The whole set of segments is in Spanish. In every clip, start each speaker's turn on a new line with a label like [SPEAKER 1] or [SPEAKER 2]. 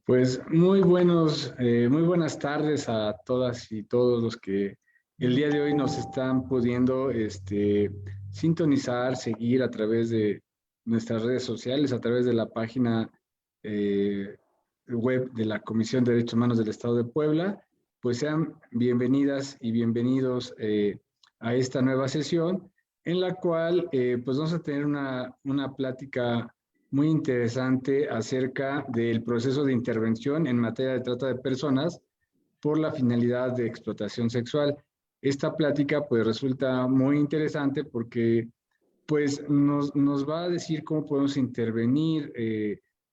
[SPEAKER 1] Pues muy buenas tardes a todas y todos los que el día de hoy nos están pudiendo sintonizar, seguir a través de nuestras redes sociales, a través de la página eh, web de la Comisión de Derechos Humanos del Estado de Puebla. Pues sean bienvenidas y bienvenidos a esta nueva sesión en la cual pues vamos a tener una plática muy interesante acerca del proceso de intervención en materia de trata de personas por la finalidad de explotación sexual. Esta plática pues resulta muy interesante porque pues nos va a decir cómo podemos intervenir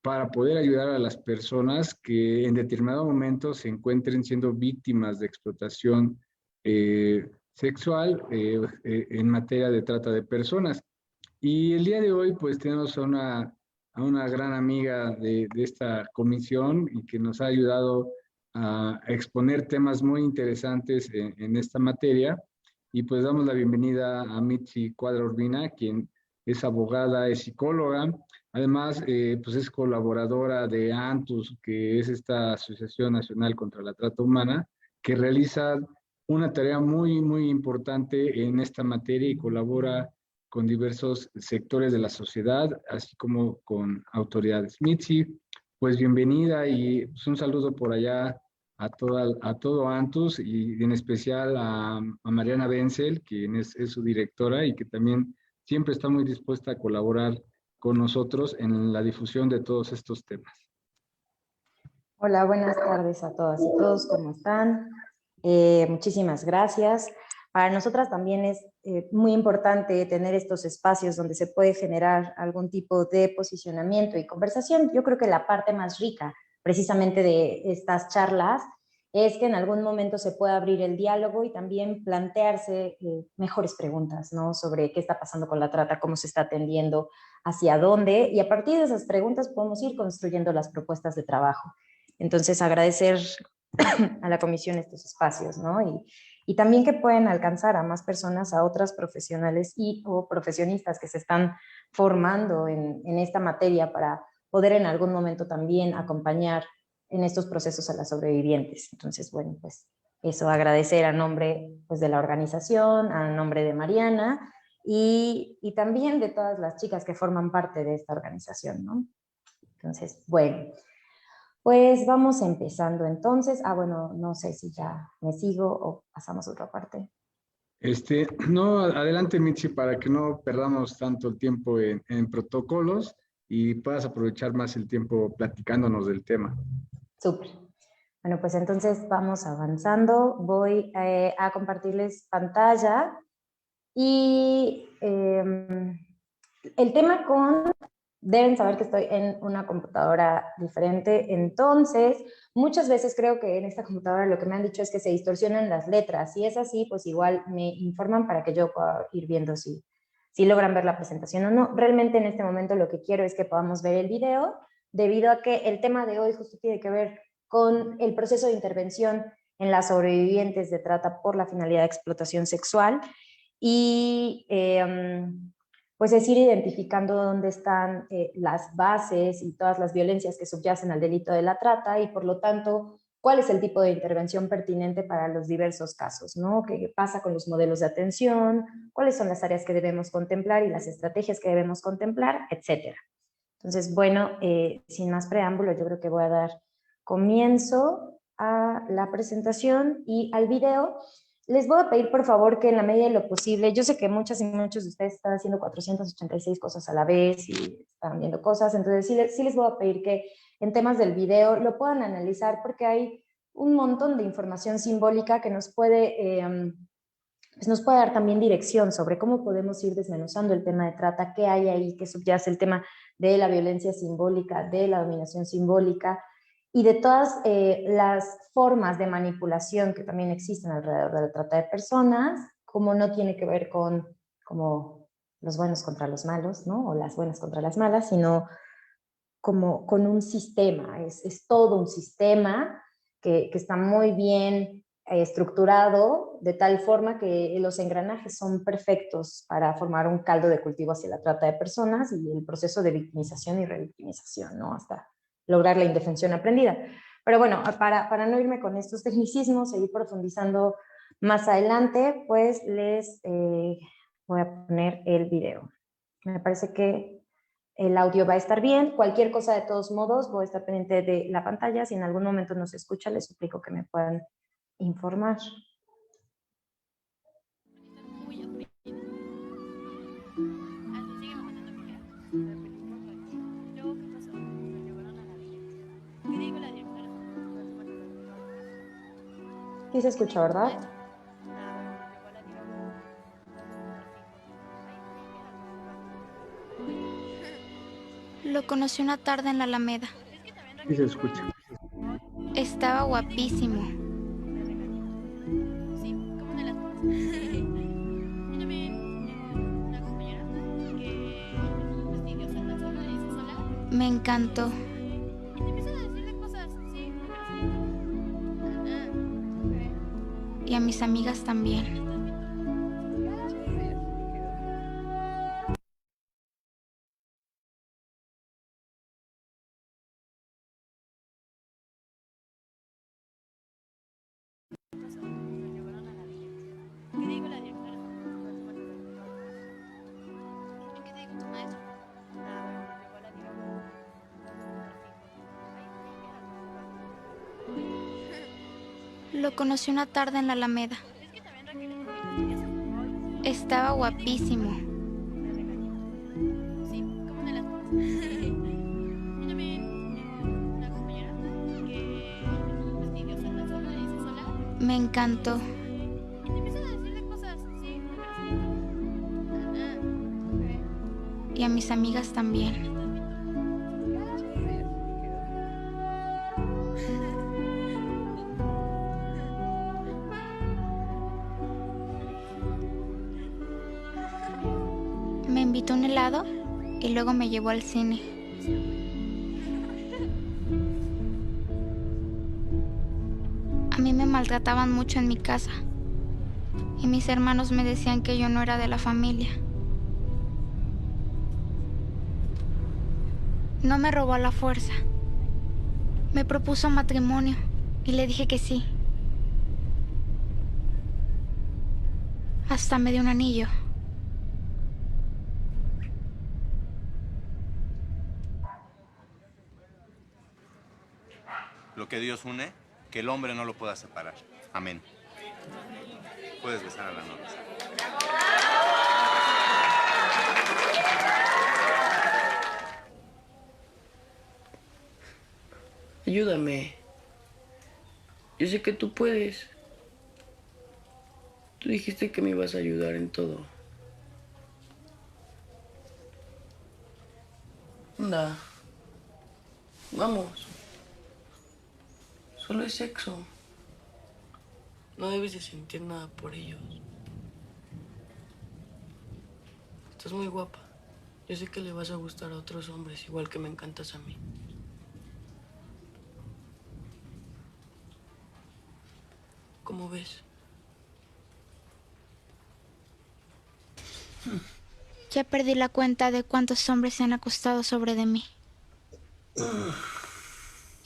[SPEAKER 1] para poder ayudar a las personas que en determinado momento se encuentren siendo víctimas de explotación sexual en materia de trata de personas. Y el día de hoy, pues tenemos a una gran amiga de esta comisión y que nos ha ayudado a exponer temas muy interesantes en esta materia. Y pues damos la bienvenida a Mitzi Cuadra Urbina, quien es abogada, es psicóloga. Además, pues es colaboradora de ANTUS, que es esta Asociación Nacional contra la Trata Humana, que realiza una tarea muy importante en esta materia y colabora con diversos sectores de la sociedad, así como con autoridades. Mitzi, pues bienvenida y pues, un saludo por allá a todo Antus y en especial a Mariana Benzel, quien es su directora y que también siempre está muy dispuesta a colaborar con nosotros en la difusión de todos estos temas.
[SPEAKER 2] Hola, buenas tardes a todas y todos, ¿cómo están? Muchísimas gracias. Para nosotras también es muy importante tener estos espacios donde se puede generar algún tipo de posicionamiento y conversación. Yo creo que la parte más rica precisamente de estas charlas es que en algún momento se pueda abrir el diálogo y también plantearse mejores preguntas, ¿no? Sobre qué está pasando con la trata, cómo se está atendiendo, hacia dónde, y a partir de esas preguntas podemos ir construyendo las propuestas de trabajo. Entonces, agradecer a la comisión estos espacios, ¿no? Y también que pueden alcanzar a más personas, a otras profesionales o profesionistas que se están formando en esta materia para poder en algún momento también acompañar en estos procesos a las sobrevivientes. Entonces, bueno, pues eso, agradecer a nombre pues, de la organización, a nombre de Mariana y también de todas las chicas que forman parte de esta organización, ¿no? Entonces, bueno, pues vamos empezando entonces. Bueno, no sé si ya me sigo o pasamos a otra parte.
[SPEAKER 1] No, adelante Mitzi, para que no perdamos tanto el tiempo en protocolos y puedas aprovechar más el tiempo platicándonos del tema.
[SPEAKER 2] Súper. Bueno, pues entonces vamos avanzando. Voy a compartirles pantalla y el tema deben saber que estoy en una computadora diferente, entonces muchas veces creo que en esta computadora lo que me han dicho es que se distorsionan las letras. Si es así, pues igual me informan para que yo pueda ir viendo si logran ver la presentación o no. Realmente en este momento lo que quiero es que podamos ver el video, debido a que el tema de hoy justo tiene que ver con el proceso de intervención en las sobrevivientes de trata por la finalidad de explotación sexual y pues es ir identificando dónde están las bases y todas las violencias que subyacen al delito de la trata y por lo tanto cuál es el tipo de intervención pertinente para los diversos casos, ¿no? ¿Qué pasa con los modelos de atención? ¿Cuáles son las áreas que debemos contemplar y las estrategias que debemos contemplar? Etcétera. Entonces, bueno, sin más preámbulo, yo creo que voy a dar comienzo a la presentación y al video. Les voy a pedir, por favor, que en la medida de lo posible, yo sé que muchas y muchos de ustedes están haciendo 486 cosas a la vez y están viendo cosas, entonces sí les voy a pedir que en temas del video lo puedan analizar porque hay un montón de información simbólica que pues nos puede dar también dirección sobre cómo podemos ir desmenuzando el tema de trata, qué hay ahí, qué subyace el tema de la violencia simbólica, de la dominación simbólica, y de todas las formas de manipulación que también existen alrededor de la trata de personas, como no tiene que ver con como los buenos contra los malos, ¿no? O las buenas contra las malas, sino como con un sistema, es todo un sistema que está muy bien estructurado, de tal forma que los engranajes son perfectos para formar un caldo de cultivo hacia la trata de personas y el proceso de victimización y revictimización, ¿no? Hasta lograr la indefensión aprendida. Pero bueno, para no irme con estos tecnicismos, seguir profundizando más adelante, pues les voy a poner el video. Me parece que el audio va a estar bien. Cualquier cosa, de todos modos, voy a estar pendiente de la pantalla. Si en algún momento no se escucha, les suplico que me puedan informar. Sí se escucha, ¿verdad?
[SPEAKER 3] Lo conocí una tarde en la Alameda.
[SPEAKER 1] Sí se escucha.
[SPEAKER 3] Estaba guapísimo. Me encantó. Y a mis amigas también. Lo conocí una tarde en la Alameda. Estaba guapísimo. Me encantó. Y a mis amigas también. Me invitó a un helado y luego me llevó al cine. A mí me maltrataban mucho en mi casa y mis hermanos me decían que yo no era de la familia. No me robó a la fuerza. Me propuso matrimonio y le dije que sí. Hasta me dio un anillo.
[SPEAKER 4] Lo que Dios une, que el hombre no lo pueda separar. Amén. Puedes besar a la novia.
[SPEAKER 5] Ayúdame. Yo sé que tú puedes. Tú dijiste que me ibas a ayudar en todo. Anda. Vamos. Solo es sexo. No debes de sentir nada por ellos. Estás muy guapa. Yo sé que le vas a gustar a otros hombres igual que me encantas a mí. ¿Cómo ves?
[SPEAKER 3] Ya perdí la cuenta de cuántos hombres se han acostado sobre de mí.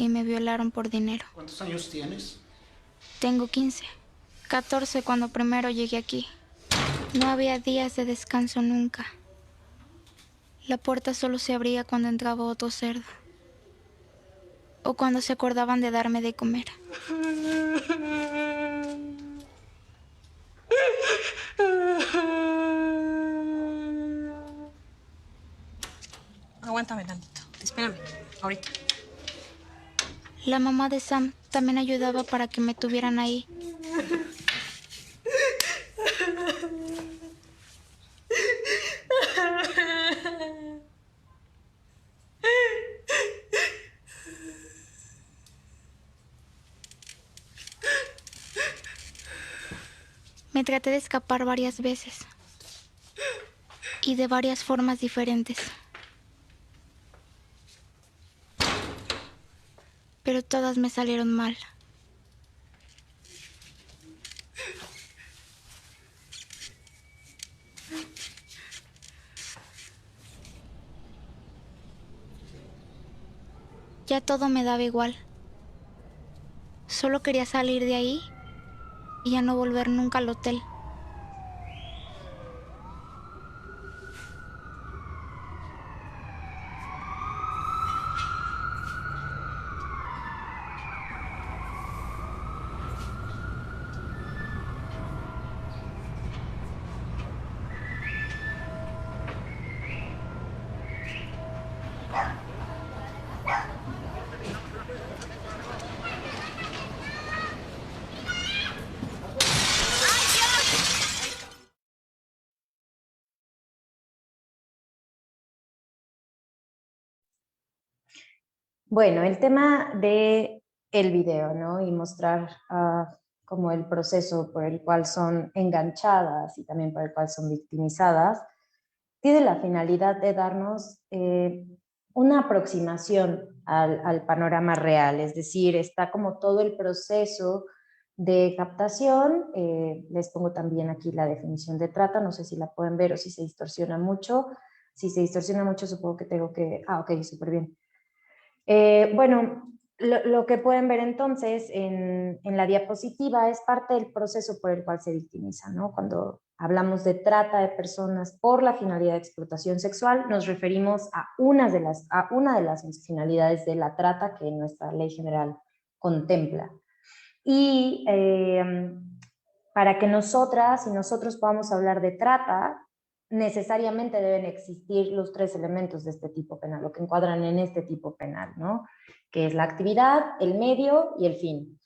[SPEAKER 3] Y me violaron por dinero.
[SPEAKER 6] ¿Cuántos años tienes?
[SPEAKER 3] Tengo 15. 14 cuando primero llegué aquí. No había días de descanso nunca. La puerta solo se abría cuando entraba otro cerdo. O cuando se acordaban de darme de comer.
[SPEAKER 7] Aguántame tantito. Espérame, ahorita.
[SPEAKER 3] La mamá de Sam también ayudaba para que me tuvieran ahí. Me traté de escapar varias veces. Y de varias formas diferentes. Pero todas me salieron mal. Ya todo me daba igual. Solo quería salir de ahí y ya no volver nunca al hotel.
[SPEAKER 2] Bueno, el tema de el video, ¿no? Y mostrar como el proceso por el cual son enganchadas y también por el cual son victimizadas, tiene la finalidad de darnos una aproximación al panorama real, es decir, está como todo el proceso de captación. Les pongo también aquí la definición de trata, no sé si la pueden ver o si se distorsiona mucho. Si se distorsiona mucho, supongo que tengo que... Ah, ok, súper bien. Bueno, lo que pueden ver entonces en la diapositiva es parte del proceso por el cual se victimiza, ¿no? Cuando hablamos de trata de personas por la finalidad de explotación sexual, nos referimos a una de las finalidades de la trata que nuestra ley general contempla. Y para que nosotras y nosotros podamos hablar de trata, necesariamente deben existir los 3 elementos de este tipo penal, lo que encuadran en este tipo penal, ¿no? Que es la actividad, el medio y el fin.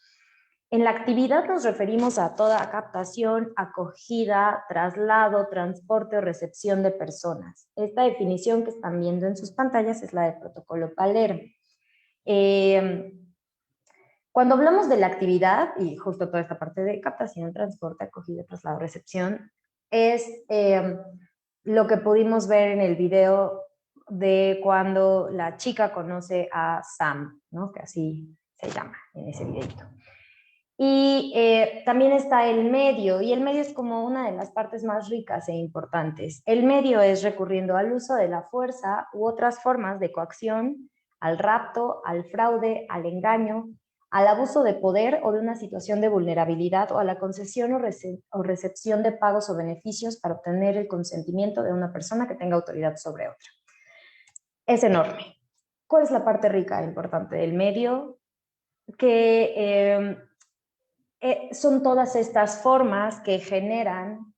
[SPEAKER 2] En la actividad nos referimos a toda captación, acogida, traslado, transporte o recepción de personas. Esta definición que están viendo en sus pantallas es la del protocolo Palermo. Cuando hablamos de la actividad, y justo toda esta parte de captación, transporte, acogida, traslado, recepción, es lo que pudimos ver en el video de cuando la chica conoce a Sam, ¿no? Que así se llama en ese videito. Y también está el medio, y el medio es como una de las partes más ricas e importantes. El medio es recurriendo al uso de la fuerza u otras formas de coacción, al rapto, al fraude, al engaño, al abuso de poder o de una situación de vulnerabilidad o a la concesión o recepción de pagos o beneficios para obtener el consentimiento de una persona que tenga autoridad sobre otra. Es enorme. ¿Cuál es la parte rica e importante del medio? Que son todas estas formas que generan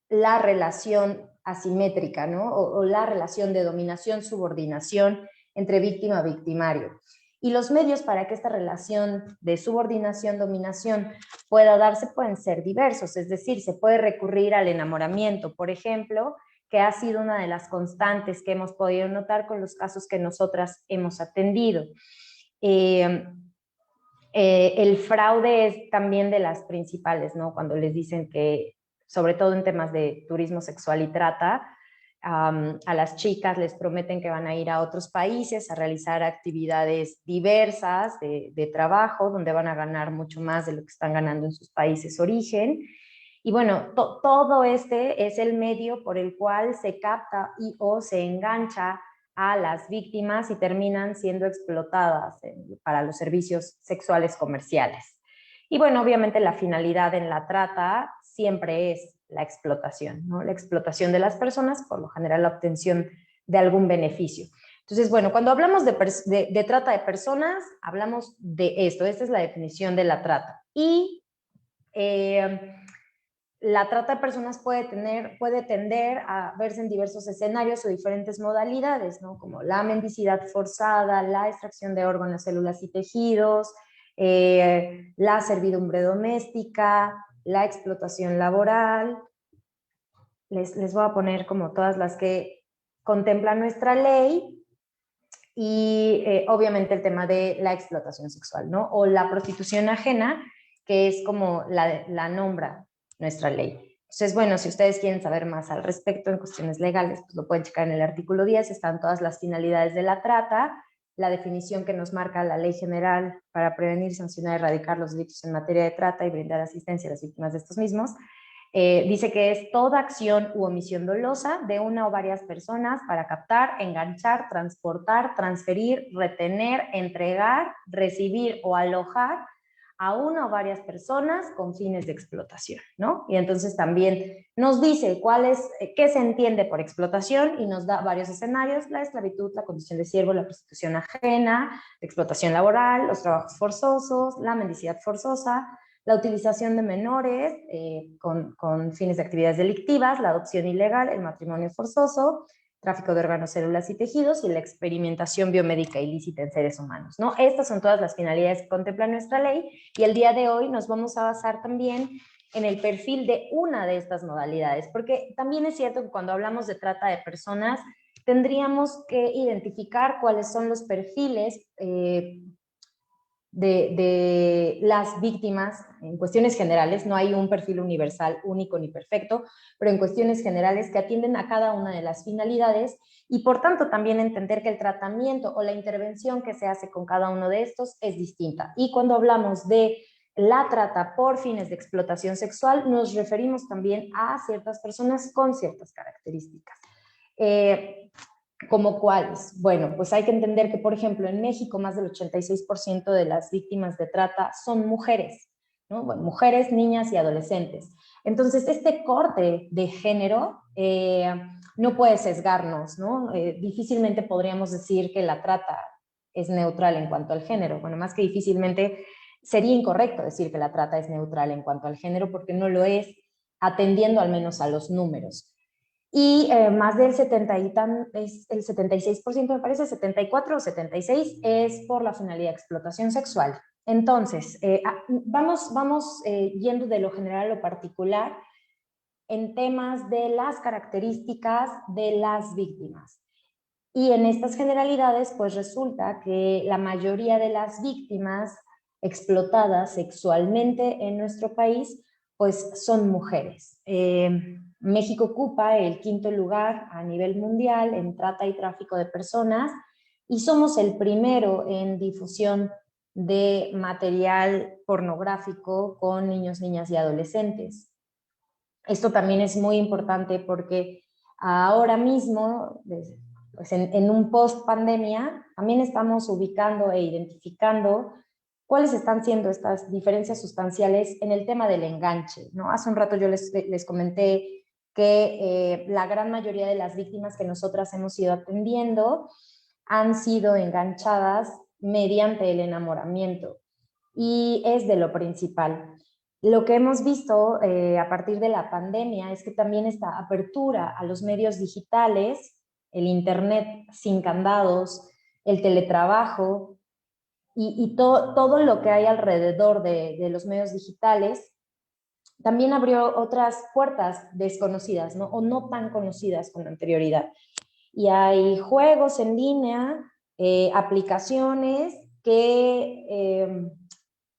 [SPEAKER 2] la relación asimétrica, ¿no? O la relación de dominación-subordinación entre víctima-victimario. Y los medios para que esta relación de subordinación-dominación pueda darse pueden ser diversos, es decir, se puede recurrir al enamoramiento, por ejemplo, que ha sido una de las constantes que hemos podido notar con los casos que nosotras hemos atendido. El fraude es también de las principales, ¿no? Cuando les dicen que, sobre todo en temas de turismo sexual y trata, a las chicas les prometen que van a ir a otros países a realizar actividades diversas de trabajo, donde van a ganar mucho más de lo que están ganando en sus países origen. Y bueno, todo este es el medio por el cual se capta y o se engancha a las víctimas y terminan siendo explotadas para los servicios sexuales comerciales. Y bueno, obviamente la finalidad en la trata siempre es la explotación, ¿no? La explotación de las personas, por lo general la obtención de algún beneficio. Entonces, bueno, cuando hablamos de trata de personas, hablamos de esto. Esta es la definición de la trata. Y la trata de personas puede tender a verse en diversos escenarios o diferentes modalidades, ¿no? Como la mendicidad forzada, la extracción de órganos, células y tejidos, la servidumbre doméstica, la explotación laboral. Les voy a poner como todas las que contempla nuestra ley y obviamente el tema de la explotación sexual, ¿no? O la prostitución ajena, que es como la nombra nuestra ley. Entonces, bueno, si ustedes quieren saber más al respecto en cuestiones legales, pues lo pueden checar en el artículo 10, están todas las finalidades de la trata, la definición que nos marca la Ley General para prevenir, sancionar y erradicar los delitos en materia de trata y brindar asistencia a las víctimas de estos mismos, Dice que es toda acción u omisión dolosa de una o varias personas para captar, enganchar, transportar, transferir, retener, entregar, recibir o alojar a una o varias personas con fines de explotación, ¿no? Y entonces también nos dice qué se entiende por explotación y nos da varios escenarios: la esclavitud, la condición de siervo, la prostitución ajena, la explotación laboral, los trabajos forzosos, la mendicidad forzosa, la utilización de menores con fines de actividades delictivas, la adopción ilegal, el matrimonio forzoso, tráfico de órganos, células y tejidos, y la experimentación biomédica ilícita en seres humanos, ¿no? Estas son todas las finalidades que contempla nuestra ley, y el día de hoy nos vamos a basar también en el perfil de una de estas modalidades, porque también es cierto que cuando hablamos de trata de personas, tendríamos que identificar cuáles son los perfiles de las víctimas en cuestiones generales. No hay un perfil universal, único ni perfecto, pero en cuestiones generales que atienden a cada una de las finalidades, y por tanto también entender que el tratamiento o la intervención que se hace con cada uno de estos es distinta. Y cuando hablamos de la trata por fines de explotación sexual, nos referimos también a ciertas personas con ciertas características. ¿Como cuáles? Bueno, pues hay que entender que, por ejemplo, en México más del 86% de las víctimas de trata son mujeres, ¿no? Bueno, mujeres, niñas y adolescentes. Entonces, este corte de género no puede sesgarnos, ¿no? Difícilmente podríamos decir que la trata es neutral en cuanto al género. Bueno, más que difícilmente, sería incorrecto decir que la trata es neutral en cuanto al género, porque no lo es, atendiendo al menos a los números. Y más del 76%, me parece, 74 o 76, es por la finalidad de explotación sexual. Entonces, vamos yendo de lo general a lo particular en temas de las características de las víctimas. Y en estas generalidades, pues resulta que la mayoría de las víctimas explotadas sexualmente en nuestro país, pues son mujeres. México ocupa el 5º lugar a nivel mundial en trata y tráfico de personas, y somos el primero en difusión de material pornográfico con niños, niñas y adolescentes. Esto también es muy importante porque ahora mismo, pues en un post-pandemia, también estamos ubicando e identificando cuáles están siendo estas diferencias sustanciales en el tema del enganche, ¿no? Hace un rato yo les comenté que la gran mayoría de las víctimas que nosotras hemos ido atendiendo han sido enganchadas mediante el enamoramiento, y es de lo principal. Lo que hemos visto a partir de la pandemia es que también esta apertura a los medios digitales, el internet sin candados, el teletrabajo y todo lo que hay alrededor de los medios digitales, también abrió otras puertas desconocidas, ¿no? O no tan conocidas con anterioridad. Y hay juegos en línea, aplicaciones que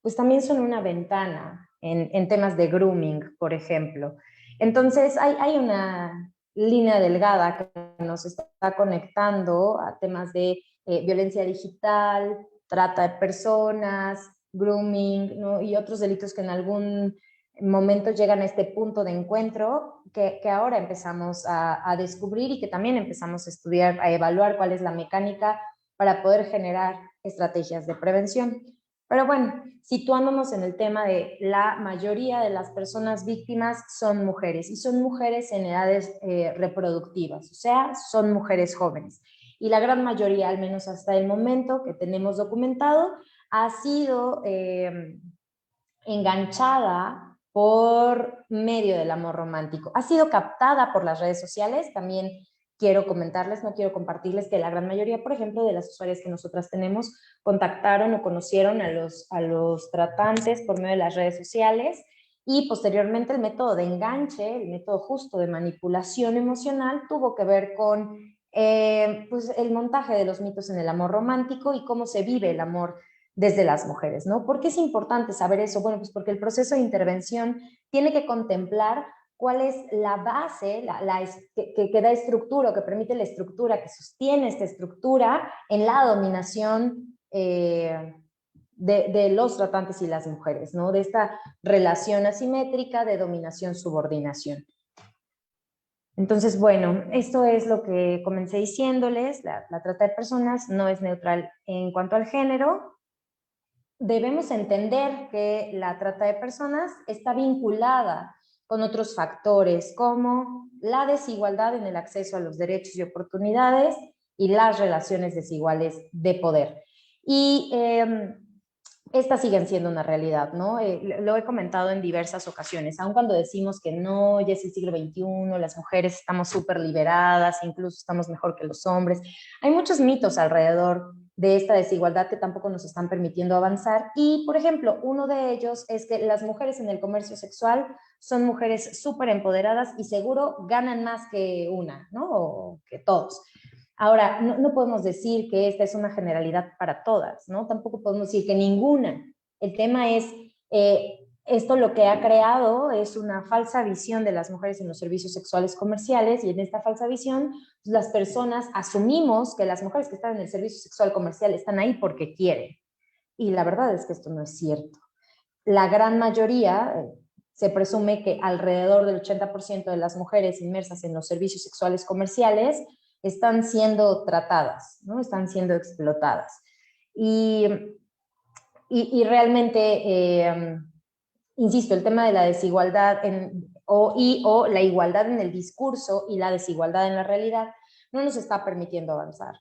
[SPEAKER 2] pues también son una ventana en temas de grooming, por ejemplo. Entonces hay una línea delgada que nos está conectando a temas de violencia digital, trata de personas, grooming, ¿no? Y otros delitos que en algún momento llegan a este punto de encuentro que ahora empezamos a descubrir, y que también empezamos a estudiar, a evaluar cuál es la mecánica para poder generar estrategias de prevención. Pero bueno, situándonos en el tema de la mayoría de las personas víctimas son mujeres, y son mujeres en edades reproductivas, o sea, son mujeres jóvenes. Y la gran mayoría, al menos hasta el momento que tenemos documentado, ha sido enganchada por medio del amor romántico. Ha sido captada por las redes sociales. También quiero comentarles, no quiero compartirles, que la gran mayoría, por ejemplo, de las usuarias que nosotras tenemos, contactaron o conocieron a los tratantes por medio de las redes sociales, y posteriormente el método de enganche, el método justo de manipulación emocional, tuvo que ver con pues el montaje de los mitos en el amor romántico y cómo se vive el amor desde las mujeres, ¿no? ¿Por qué es importante saber eso? Bueno, pues porque el proceso de intervención tiene que contemplar cuál es la base que da estructura, o que permite la estructura, que sostiene esta estructura en la dominación de los tratantes y las mujeres, ¿no? De esta relación asimétrica de dominación-subordinación. Entonces, bueno, esto es lo que comencé diciéndoles, la trata de personas no es neutral en cuanto al género. Debemos entender que la trata de personas está vinculada con otros factores como la desigualdad en el acceso a los derechos y oportunidades y las relaciones desiguales de poder. Y estas siguen siendo una realidad, ¿no? Lo he comentado en diversas ocasiones, aun cuando decimos que no, ya es el siglo XXI, las mujeres estamos súper liberadas, incluso estamos mejor que los hombres. Hay muchos mitos alrededor de esta desigualdad que tampoco nos están permitiendo avanzar. Y, por ejemplo, uno de ellos es que las mujeres en el comercio sexual son mujeres súper empoderadas y seguro ganan más que una, ¿no? O que todos. Ahora, no podemos decir que esta es una generalidad para todas, ¿no? Tampoco podemos decir que ninguna. El tema es, esto lo que ha creado es una falsa visión de las mujeres en los servicios sexuales comerciales, y en esta falsa visión las personas asumimos que las mujeres que están en el servicio sexual comercial están ahí porque quieren. Y la verdad es que esto no es cierto. La gran mayoría, se presume que alrededor del 80% de las mujeres inmersas en los servicios sexuales comerciales están siendo tratadas, ¿no? Están siendo explotadas. Y realmente, insisto, el tema de la desigualdad o la igualdad en el discurso y la desigualdad en la realidad no nos está permitiendo avanzar,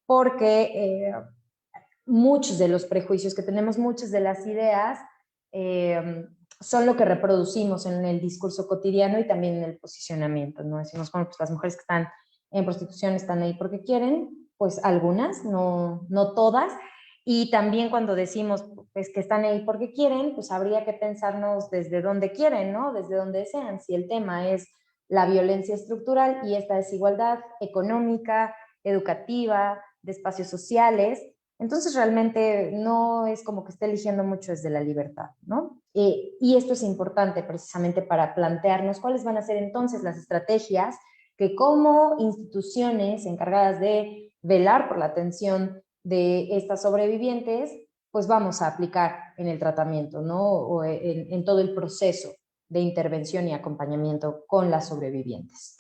[SPEAKER 2] porque muchos de los prejuicios que tenemos, muchas de las ideas, son lo que reproducimos en el discurso cotidiano y también en el posicionamiento, ¿no? Decimos, bueno, pues las mujeres que están en prostitución están ahí porque quieren, pues algunas, no todas, y también cuando decimos pues, que están ahí porque quieren, pues habría que pensarnos desde dónde quieren, ¿no? Desde dónde desean. Si el tema es la violencia estructural y esta desigualdad económica, educativa, de espacios sociales, entonces realmente no es como que esté eligiendo mucho desde la libertad, ¿no? Y esto es importante precisamente para plantearnos cuáles van a ser entonces las estrategias que como instituciones encargadas de velar por la atención de estas sobrevivientes, pues vamos a aplicar en el tratamiento, ¿no? O en todo el proceso de intervención y acompañamiento con las sobrevivientes.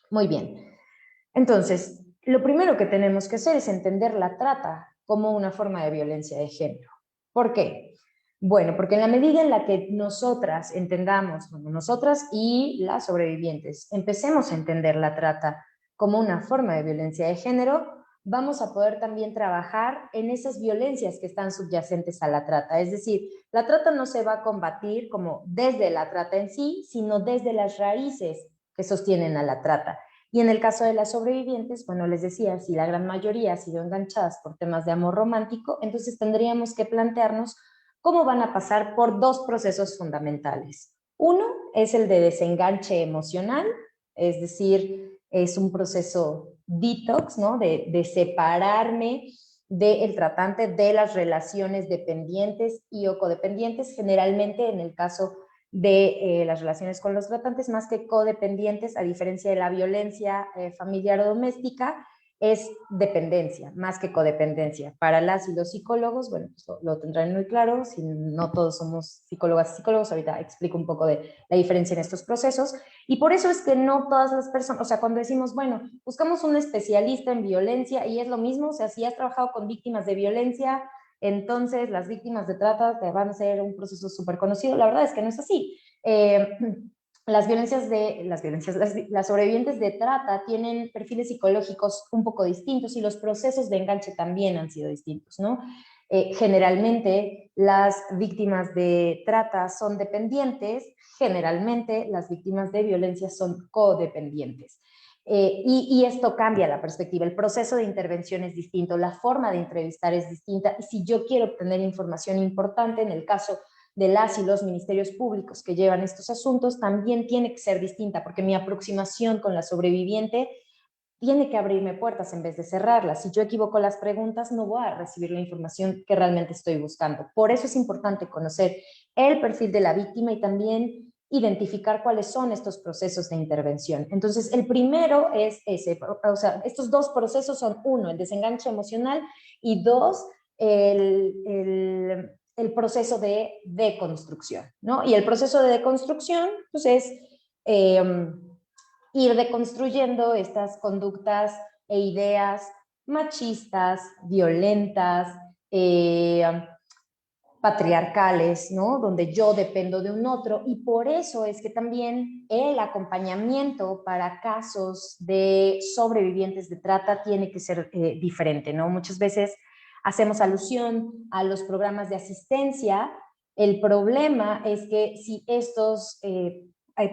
[SPEAKER 2] Muy bien. Entonces, lo primero que tenemos que hacer es entender la trata como una forma de violencia de género. ¿Por qué? Bueno, porque en la medida en la que nosotras entendamos, bueno, nosotras y las sobrevivientes, empecemos a entender la trata como una forma de violencia de género, vamos a poder también trabajar en esas violencias que están subyacentes a la trata. Es decir, la trata no se va a combatir como desde la trata en sí, sino desde las raíces que sostienen a la trata. Y en el caso de las sobrevivientes, bueno, les decía, si la gran mayoría ha sido enganchadas por temas de amor romántico, entonces tendríamos que plantearnos cómo van a pasar por dos procesos fundamentales. Uno es el de desenganche emocional, es decir, es un proceso detox, ¿no? De separarme del tratante de las relaciones dependientes y o codependientes, generalmente en el caso de las relaciones con los tratantes, más que codependientes, a diferencia de la violencia familiar o doméstica, es dependencia, más que codependencia. Para las y los psicólogos, bueno, pues lo tendrán muy claro, si no todos somos psicólogas y psicólogos, ahorita explico un poco de la diferencia en estos procesos, y por eso es que no todas las personas, o sea, cuando decimos, bueno, buscamos un especialista en violencia, y es lo mismo, o sea, si has trabajado con víctimas de violencia, entonces las víctimas de trata te van a ser un proceso súper conocido. La verdad es que no es así. Las sobrevivientes de trata tienen perfiles psicológicos un poco distintos y los procesos de enganche también han sido distintos, ¿no? Generalmente las víctimas de trata son dependientes, generalmente las víctimas de violencia son codependientes. Y esto cambia la perspectiva, el proceso de intervención es distinto, la forma de entrevistar es distinta, y si yo quiero obtener información importante, en el caso de las y los ministerios públicos que llevan estos asuntos, también tiene que ser distinta, porque mi aproximación con la sobreviviente tiene que abrirme puertas en vez de cerrarlas. Si yo equivoco las preguntas, no voy a recibir la información que realmente estoy buscando. Por eso es importante conocer el perfil de la víctima y también identificar cuáles son estos procesos de intervención. Entonces, el primero es ese, o sea, estos dos procesos son uno, el desenganche emocional, y dos, el proceso de deconstrucción, ¿no? Y el proceso de deconstrucción, pues es ir deconstruyendo estas conductas e ideas machistas, violentas, patriarcales, ¿no? Donde yo dependo de un otro, y por eso es que también el acompañamiento para casos de sobrevivientes de trata tiene que ser diferente, ¿no? Muchas veces hacemos alusión a los programas de asistencia. El problema es que si estos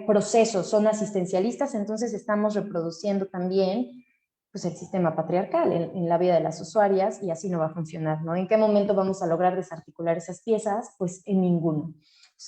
[SPEAKER 2] procesos son asistencialistas, entonces estamos reproduciendo también pues, el sistema patriarcal en la vida de las usuarias, y así no va a funcionar, ¿no? ¿En qué momento vamos a lograr desarticular esas piezas? Pues en ninguno.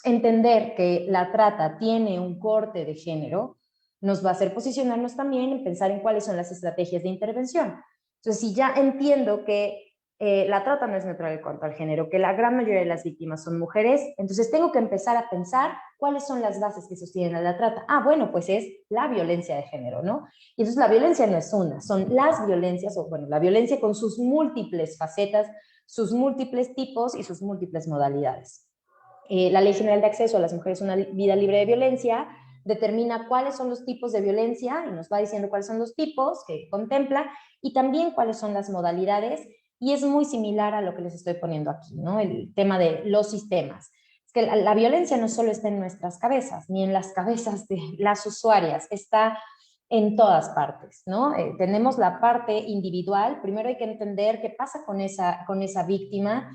[SPEAKER 2] Entender que la trata tiene un corte de género nos va a hacer posicionarnos también en pensar en cuáles son las estrategias de intervención. Entonces, si ya entiendo que la trata no es neutral en cuanto al género, que la gran mayoría de las víctimas son mujeres, entonces tengo que empezar a pensar cuáles son las bases que sostienen a la trata. Ah, bueno, pues es la violencia de género, ¿no? Y entonces la violencia no es una, son las violencias, o bueno, la violencia con sus múltiples facetas, sus múltiples tipos y sus múltiples modalidades. La Ley General de Acceso a las Mujeres a una Vida Libre de Violencia determina cuáles son los tipos de violencia y nos va diciendo cuáles son los tipos que contempla y también cuáles son las modalidades, y es muy similar a lo que les estoy poniendo aquí, ¿no? El tema de los sistemas. Es que la violencia no solo está en nuestras cabezas, ni en las cabezas de las usuarias, está en todas partes, ¿no? Tenemos la parte individual. Primero hay que entender qué pasa con esa víctima,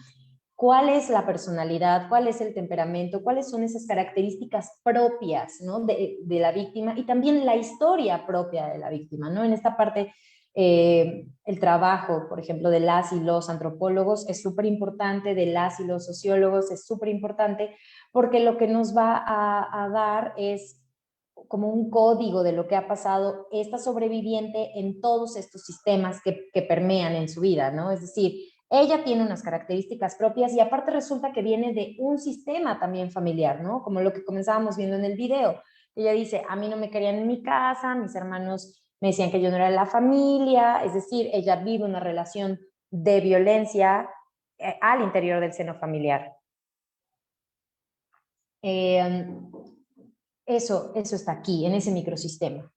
[SPEAKER 2] cuál es la personalidad, cuál es el temperamento, cuáles son esas características propias, ¿no? de la víctima, y también la historia propia de la víctima, ¿no? En esta parte, el trabajo, por ejemplo, de las y los antropólogos es súper importante, de las y los sociólogos es súper importante, porque lo que nos va a dar es como un código de lo que ha pasado esta sobreviviente en todos estos sistemas que permean en su vida, ¿no? Es decir, ella tiene unas características propias y aparte resulta que viene de un sistema también familiar, ¿no? Como lo que comenzábamos viendo en el video. Ella dice, a mí no me querían en mi casa, mis hermanos me decían que yo no era de la familia, es decir, ella vive una relación de violencia al interior del seno familiar. Eso está aquí, en ese microsistema.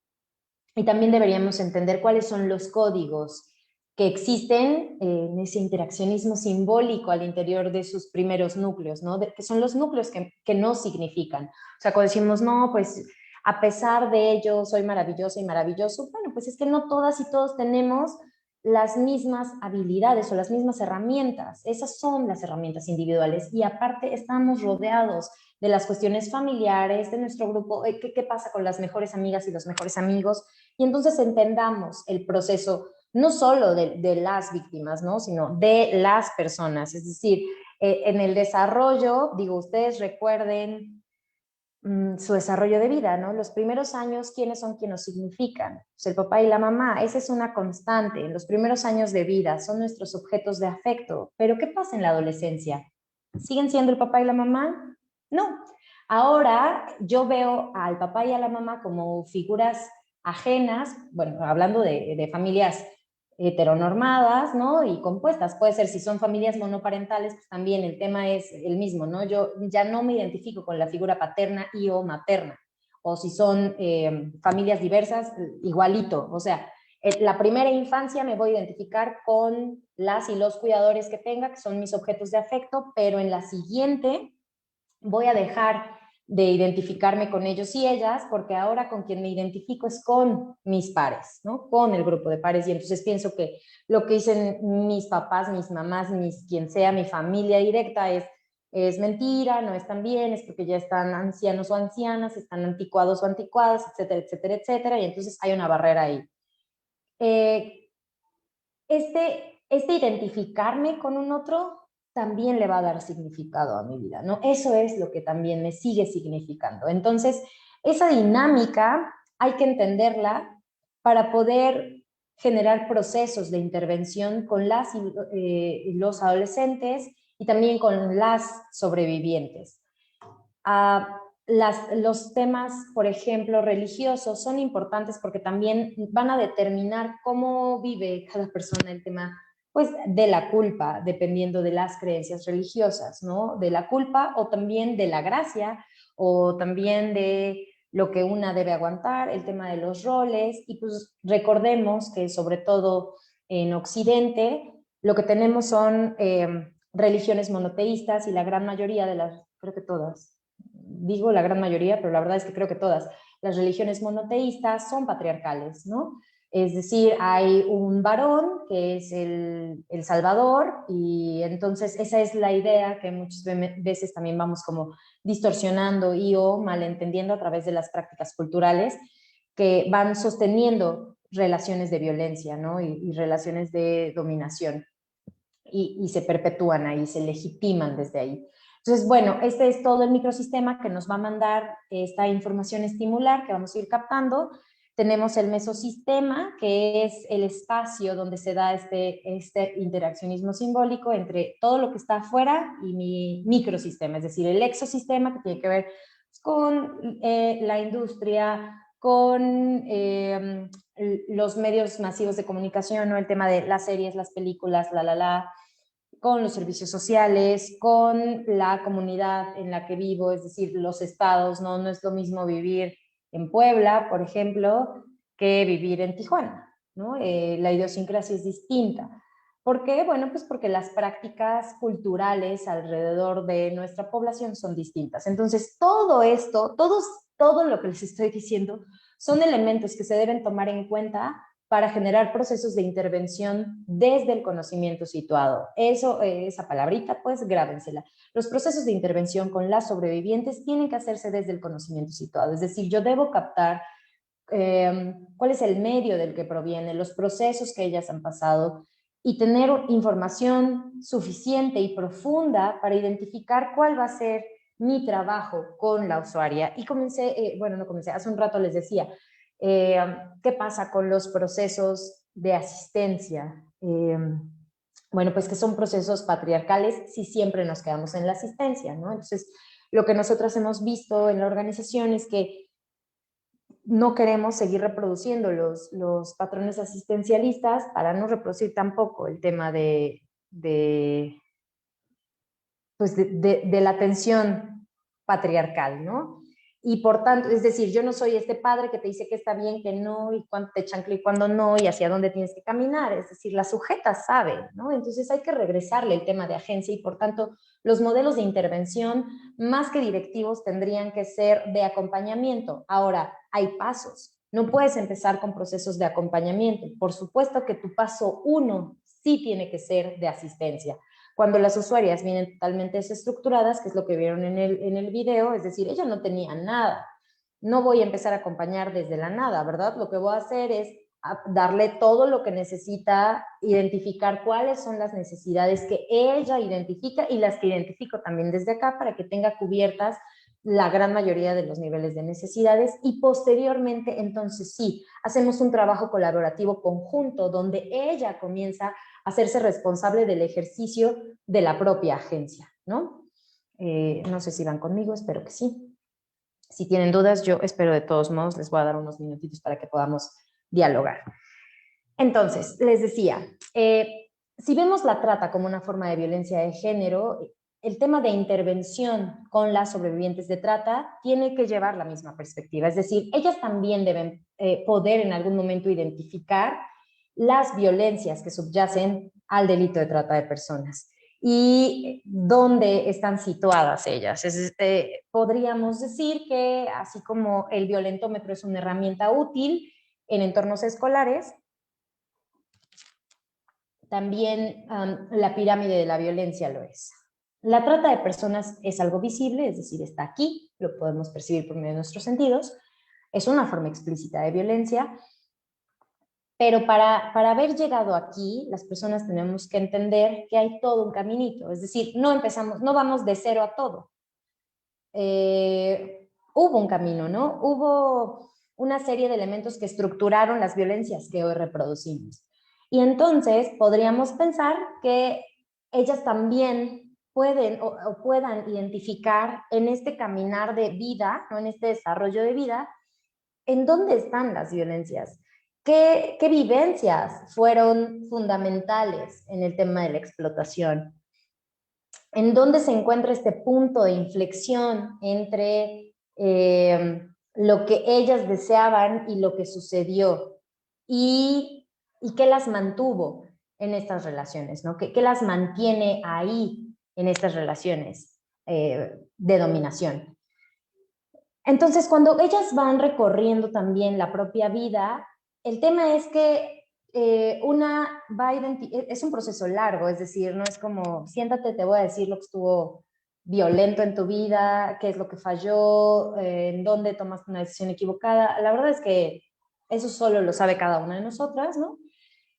[SPEAKER 2] Y también deberíamos entender cuáles son los códigos que existen en ese interaccionismo simbólico al interior de sus primeros núcleos, ¿no? Que son los núcleos que no significan. O sea, cuando decimos, no, pues a pesar de ello soy maravillosa y maravilloso, bueno, pues es que no todas y todos tenemos las mismas habilidades o las mismas herramientas. Esas son las herramientas individuales, y aparte estamos rodeados de las cuestiones familiares, de nuestro grupo, qué pasa con las mejores amigas y los mejores amigos, y entonces entendamos el proceso no solo de las víctimas, ¿no? Sino de las personas. Es decir, en el desarrollo, digo, ustedes recuerden su desarrollo de vida, ¿no? Los primeros años, ¿quiénes son quienes nos significan? Pues el papá y la mamá, esa es una constante. En los primeros años de vida son nuestros objetos de afecto. Pero ¿qué pasa en la adolescencia? ¿Siguen siendo el papá y la mamá? No. Ahora yo veo al papá y a la mamá como figuras ajenas, bueno, hablando de familias heteronormadas, ¿no? Y compuestas. Puede ser, si son familias monoparentales, pues también el tema es el mismo, ¿no? Yo ya no me identifico con la figura paterna y o materna. O si son familias diversas, igualito. O sea, la primera infancia me voy a identificar con las y los cuidadores que tenga, que son mis objetos de afecto, pero en la siguiente voy a dejar de identificarme con ellos y ellas, porque ahora con quien me identifico es con mis pares, ¿no? Con el grupo de pares, y entonces pienso que lo que dicen mis papás, mis mamás, quien sea mi familia directa es mentira, no están bien, es porque ya están ancianos o ancianas, están anticuados o anticuadas, etcétera, etcétera, etcétera, y entonces hay una barrera ahí. Este identificarme con un otro también le va a dar significado a mi vida, ¿no? Eso es lo que también me sigue significando. Entonces, esa dinámica hay que entenderla para poder generar procesos de intervención con las y los adolescentes, y también con las sobrevivientes. Los temas, por ejemplo, religiosos, son importantes porque también van a determinar cómo vive cada persona el tema pues de la culpa, dependiendo de las creencias religiosas, ¿no? De la culpa o también de la gracia o también de lo que una debe aguantar, el tema de los roles, y pues recordemos que sobre todo en Occidente lo que tenemos son religiones monoteístas y la gran mayoría de las, creo que todas, digo la gran mayoría, pero la verdad es que creo que todas las religiones monoteístas son patriarcales, ¿no? Es decir, hay un varón que es el Salvador y entonces esa es la idea que muchas veces también vamos como distorsionando y o malentendiendo a través de las prácticas culturales que van sosteniendo relaciones de violencia, ¿no? Y relaciones de dominación y se perpetúan ahí, se legitiman desde ahí. Entonces, bueno, este es todo el microsistema que nos va a mandar esta información estimular que vamos a ir captando. Tenemos el mesosistema, que es el espacio donde se da este interaccionismo simbólico entre todo lo que está afuera y mi microsistema, es decir, el exosistema que tiene que ver con la industria, con los medios masivos de comunicación, ¿no? El tema de las series, las películas, con los servicios sociales, con la comunidad en la que vivo, es decir, los estados, ¿no? No es lo mismo vivir en Puebla, por ejemplo, que vivir en Tijuana, ¿no? La idiosincrasia es distinta. ¿Por qué? Bueno, pues porque las prácticas culturales alrededor de nuestra población son distintas. Entonces, todo esto, todo lo que les estoy diciendo, son elementos que se deben tomar en cuenta para generar procesos de intervención desde el conocimiento situado. Eso, esa palabrita, pues grábensela. Los procesos de intervención con las sobrevivientes tienen que hacerse desde el conocimiento situado, es decir, yo debo captar cuál es el medio del que proviene, los procesos que ellas han pasado y tener información suficiente y profunda para identificar cuál va a ser mi trabajo con la usuaria. Y comencé, bueno, no comencé, hace un rato les decía, ¿qué pasa con los procesos de asistencia? Bueno, pues que son procesos patriarcales si siempre nos quedamos en la asistencia, ¿no? Entonces, lo que nosotros hemos visto en la organización es que no queremos seguir reproduciendo los patrones asistencialistas para no reproducir tampoco el tema pues de la atención patriarcal, ¿no? Y por tanto, es decir, yo no soy este padre que te dice que está bien, que no, y cuándo te chancla y cuándo no, y hacia dónde tienes que caminar, es decir, la sujeta sabe, ¿no? Entonces hay que regresarle el tema de agencia y por tanto los modelos de intervención, más que directivos, tendrían que ser de acompañamiento. Ahora, hay pasos, no puedes empezar con procesos de acompañamiento, por supuesto que tu paso 1 sí tiene que ser de asistencia. Cuando las usuarias vienen totalmente desestructuradas, que es lo que vieron en el video, es decir, ella no tenía nada. No voy a empezar a acompañar desde la nada, ¿verdad? Lo que voy a hacer es darle todo lo que necesita, identificar cuáles son las necesidades que ella identifica y las que identifico también desde acá para que tenga cubiertas la gran mayoría de los niveles de necesidades y posteriormente, entonces sí, hacemos un trabajo colaborativo conjunto donde ella comienza a hacerse responsable del ejercicio de la propia agencia, ¿no? No sé si van conmigo, espero que sí. Si tienen dudas, yo espero de todos modos, les voy a dar unos minutitos para que podamos dialogar. Entonces, les decía, si vemos la trata como una forma de violencia de género, el tema de intervención con las sobrevivientes de trata tiene que llevar la misma perspectiva, es decir, ellas también deben poder en algún momento identificar las violencias que subyacen al delito de trata de personas y dónde están situadas ellas. Podríamos decir que así como el violentómetro es una herramienta útil en entornos escolares, también la pirámide de la violencia lo es. La trata de personas es algo visible, es decir, está aquí, lo podemos percibir por medio de nuestros sentidos, es una forma explícita de violencia, pero para haber llegado aquí, las personas tenemos que entender que hay todo un caminito, es decir, no vamos de cero a todo. Hubo un camino, ¿no? Hubo una serie de elementos que estructuraron las violencias que hoy reproducimos. Y entonces podríamos pensar que ellas también pueden o puedan identificar en este caminar de vida, ¿no? En este desarrollo de vida, en dónde están las violencias. ¿Qué vivencias fueron fundamentales en el tema de la explotación? ¿En dónde se encuentra este punto de inflexión entre lo que ellas deseaban y lo que sucedió? ¿Y qué las mantuvo en estas relaciones, ¿no? ¿Qué las mantiene ahí en estas relaciones de dominación? Entonces, cuando ellas van recorriendo también la propia vida, el tema es que una va a es un proceso largo, es decir, no es como, siéntate, te voy a decir lo que estuvo violento en tu vida, qué es lo que falló, en dónde tomaste una decisión equivocada. La verdad es que eso solo lo sabe cada una de nosotras, ¿no?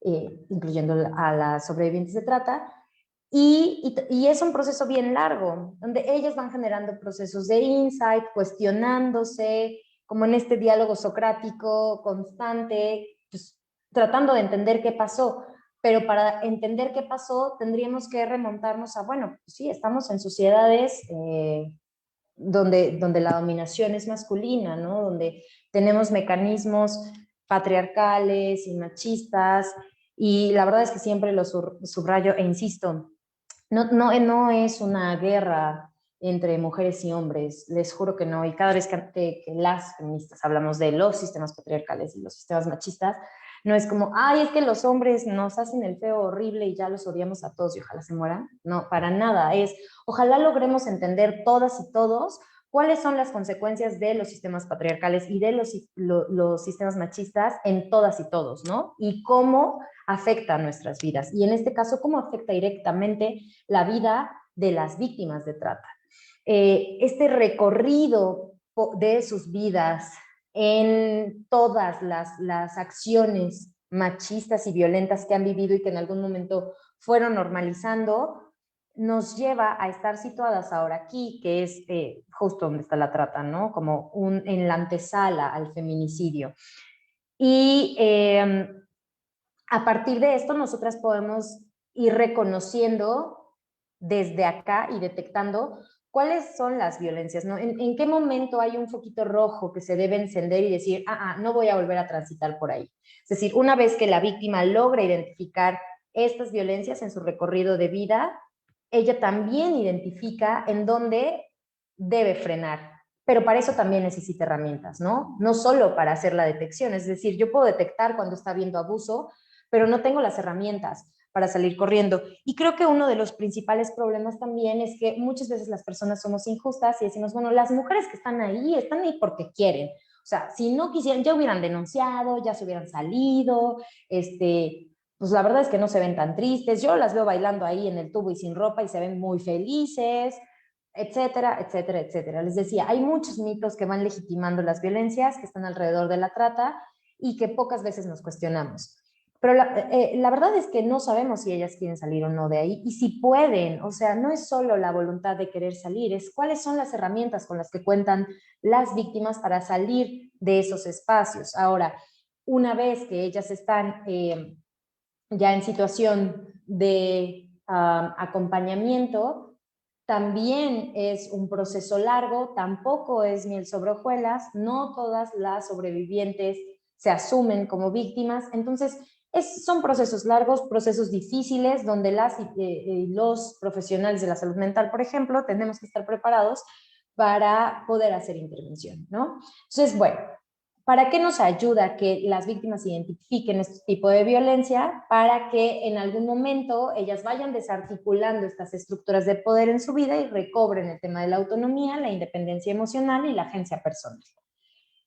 [SPEAKER 2] Incluyendo a las sobrevivientes de trata. Y es un proceso bien largo, donde ellas van generando procesos de insight, cuestionándose, como en este diálogo socrático constante, pues, tratando de entender qué pasó. Pero para entender qué pasó, tendríamos que remontarnos a, bueno, pues sí, estamos en sociedades donde la dominación es masculina, ¿no? Donde tenemos mecanismos patriarcales y machistas, y la verdad es que siempre lo subrayo e insisto, no es una guerra entre mujeres y hombres, les juro que no, y cada vez que las feministas hablamos de los sistemas patriarcales y los sistemas machistas, no es como, ay, es que los hombres nos hacen el feo horrible y ya los odiamos a todos y ojalá se mueran. No, para nada, ojalá logremos entender todas y todos cuáles son las consecuencias de los sistemas patriarcales y de los sistemas machistas en todas y todos, ¿no? Y cómo afecta a nuestras vidas. Y en este caso, cómo afecta directamente la vida de las víctimas de trata. Este recorrido de sus vidas en todas las acciones machistas y violentas que han vivido y que en algún momento fueron normalizando, nos lleva a estar situadas ahora aquí, que es justo donde está la trata, ¿no? Como en la antesala al feminicidio. Y a partir de esto, nosotras podemos ir reconociendo desde acá y detectando cuáles son las violencias, ¿no? ¿En qué momento hay un foquito rojo que se debe encender y decir, no voy a volver a transitar por ahí? Es decir, una vez que la víctima logra identificar estas violencias en su recorrido de vida, ella también identifica en dónde debe frenar. Pero para eso también necesita herramientas, ¿no? No solo para hacer la detección, es decir, yo puedo detectar cuando está habiendo abuso, pero no tengo las herramientas para salir corriendo. Y creo que uno de los principales problemas también es que muchas veces las personas somos injustas y decimos, bueno, las mujeres que están ahí porque quieren. O sea, si no quisieran, ya hubieran denunciado, ya se hubieran salido, pues la verdad es que no se ven tan tristes. Yo las veo bailando ahí en el tubo y sin ropa y se ven muy felices, etcétera, etcétera, etcétera. Les decía, hay muchos mitos que van legitimando las violencias que están alrededor de la trata y que pocas veces nos cuestionamos. Pero la verdad es que no sabemos si ellas quieren salir o no de ahí y si pueden. O sea, no es solo la voluntad de querer salir, es cuáles son las herramientas con las que cuentan las víctimas para salir de esos espacios. Ahora, una vez que ellas están ya en situación de acompañamiento, también es un proceso largo, tampoco es miel sobre hojuelas, no todas las sobrevivientes se asumen como víctimas, entonces son procesos largos, procesos difíciles, donde los profesionales de la salud mental, por ejemplo, tenemos que estar preparados para poder hacer intervención, ¿no? Entonces, bueno, ¿para qué nos ayuda que las víctimas identifiquen este tipo de violencia? Para que en algún momento ellas vayan desarticulando estas estructuras de poder en su vida y recobren el tema de la autonomía, la independencia emocional y la agencia personal.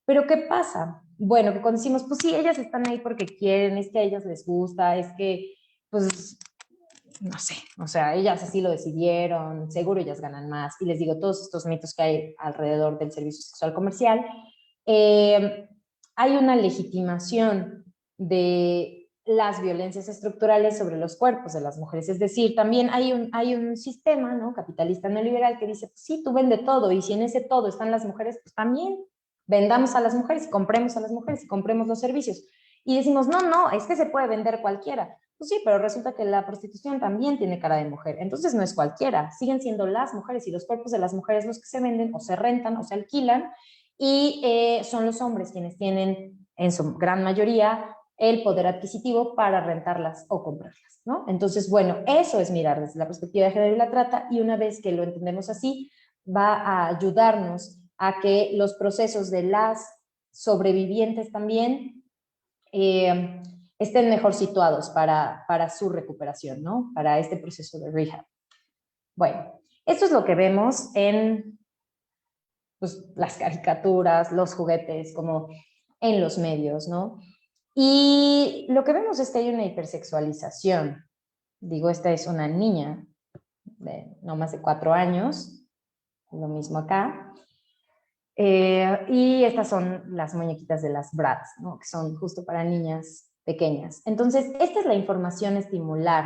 [SPEAKER 2] Pero ¿qué pasa? Bueno, que cuando decimos, pues sí, ellas están ahí porque quieren, es que a ellas les gusta, es que, pues, no sé, o sea, ellas así lo decidieron, seguro ellas ganan más. Y les digo, todos estos mitos que hay alrededor del servicio sexual comercial, hay una legitimación de las violencias estructurales sobre los cuerpos de las mujeres. Es decir, también hay un sistema, ¿no?, capitalista neoliberal que dice, pues sí, tú vende todo, y si en ese todo están las mujeres, pues también vendamos a las mujeres y compremos a las mujeres y compremos los servicios. Y decimos, no, es que se puede vender cualquiera. Pues sí, pero resulta que la prostitución también tiene cara de mujer. Entonces no es cualquiera. Siguen siendo las mujeres y los cuerpos de las mujeres los que se venden o se rentan o se alquilan, y son los hombres quienes tienen, en su gran mayoría, el poder adquisitivo para rentarlas o comprarlas, ¿no? Entonces, bueno, eso es mirar desde la perspectiva de género y la trata, y una vez que lo entendemos así, va a ayudarnos a que los procesos de las sobrevivientes también estén mejor situados para su recuperación, ¿no? Para este proceso de rehab. Bueno, esto es lo que vemos en pues, las caricaturas, los juguetes, como en los medios, ¿no? Y lo que vemos es que hay una hipersexualización. Digo, esta es una niña de no más de 4 años, lo mismo acá. Y estas son las muñequitas de las Bratz, ¿no? Que son justo para niñas pequeñas. Entonces, esta es la información estimular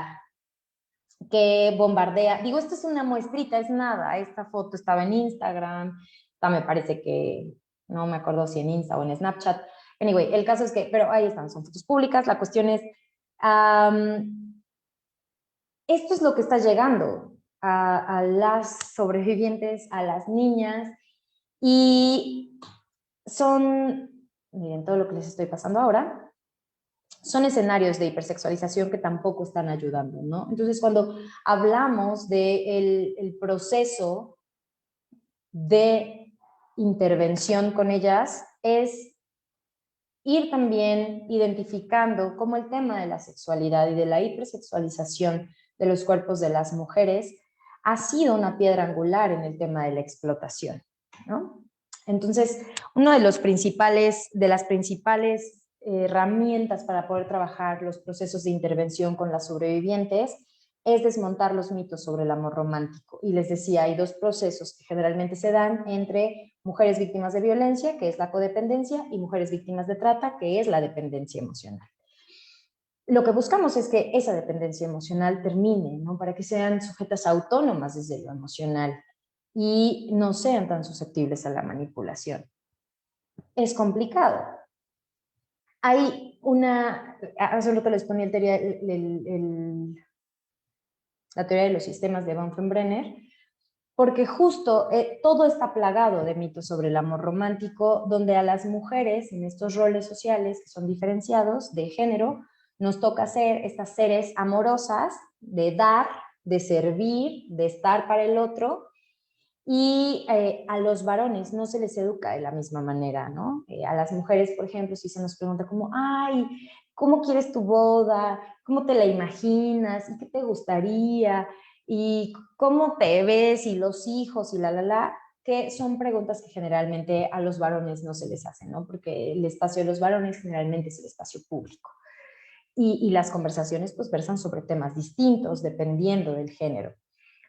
[SPEAKER 2] que bombardea. Digo, esto es una muestrita, es nada. Esta foto estaba en Instagram, esta me parece que, no me acuerdo si en Insta o en Snapchat. Anyway, el caso es que, pero ahí están, son fotos públicas. La cuestión es, esto es lo que está llegando a las sobrevivientes, a las niñas, y son, miren todo lo que les estoy pasando ahora, son escenarios de hipersexualización que tampoco están ayudando, ¿no? Entonces, cuando hablamos del el proceso de intervención con ellas, es ir también identificando cómo el tema de la sexualidad y de la hipersexualización de los cuerpos de las mujeres ha sido una piedra angular en el tema de la explotación, ¿no? Entonces, una de las principales herramientas para poder trabajar los procesos de intervención con las sobrevivientes es desmontar los mitos sobre el amor romántico. Y les decía, hay 2 procesos que generalmente se dan entre mujeres víctimas de violencia, que es la codependencia, y mujeres víctimas de trata, que es la dependencia emocional. Lo que buscamos es que esa dependencia emocional termine, ¿no? Para que sean sujetas autónomas desde lo emocional y no sean tan susceptibles a la manipulación. Es complicado. Hay una, hace rato les ponía la teoría de los sistemas de Bronfenbrenner, porque justo todo está plagado de mitos sobre el amor romántico, donde a las mujeres en estos roles sociales que son diferenciados de género, nos toca ser estas seres amorosas, de dar, de servir, de estar para el otro, y a los varones no se les educa de la misma manera, ¿no? A las mujeres, por ejemplo, si se nos pregunta como, ay, ¿cómo quieres tu boda? ¿Cómo te la imaginas? ¿Y qué te gustaría? ¿Y cómo te ves? ¿Y los hijos? Y que son preguntas que generalmente a los varones no se les hacen, ¿no? Porque el espacio de los varones generalmente es el espacio público. Y las conversaciones pues versan sobre temas distintos dependiendo del género.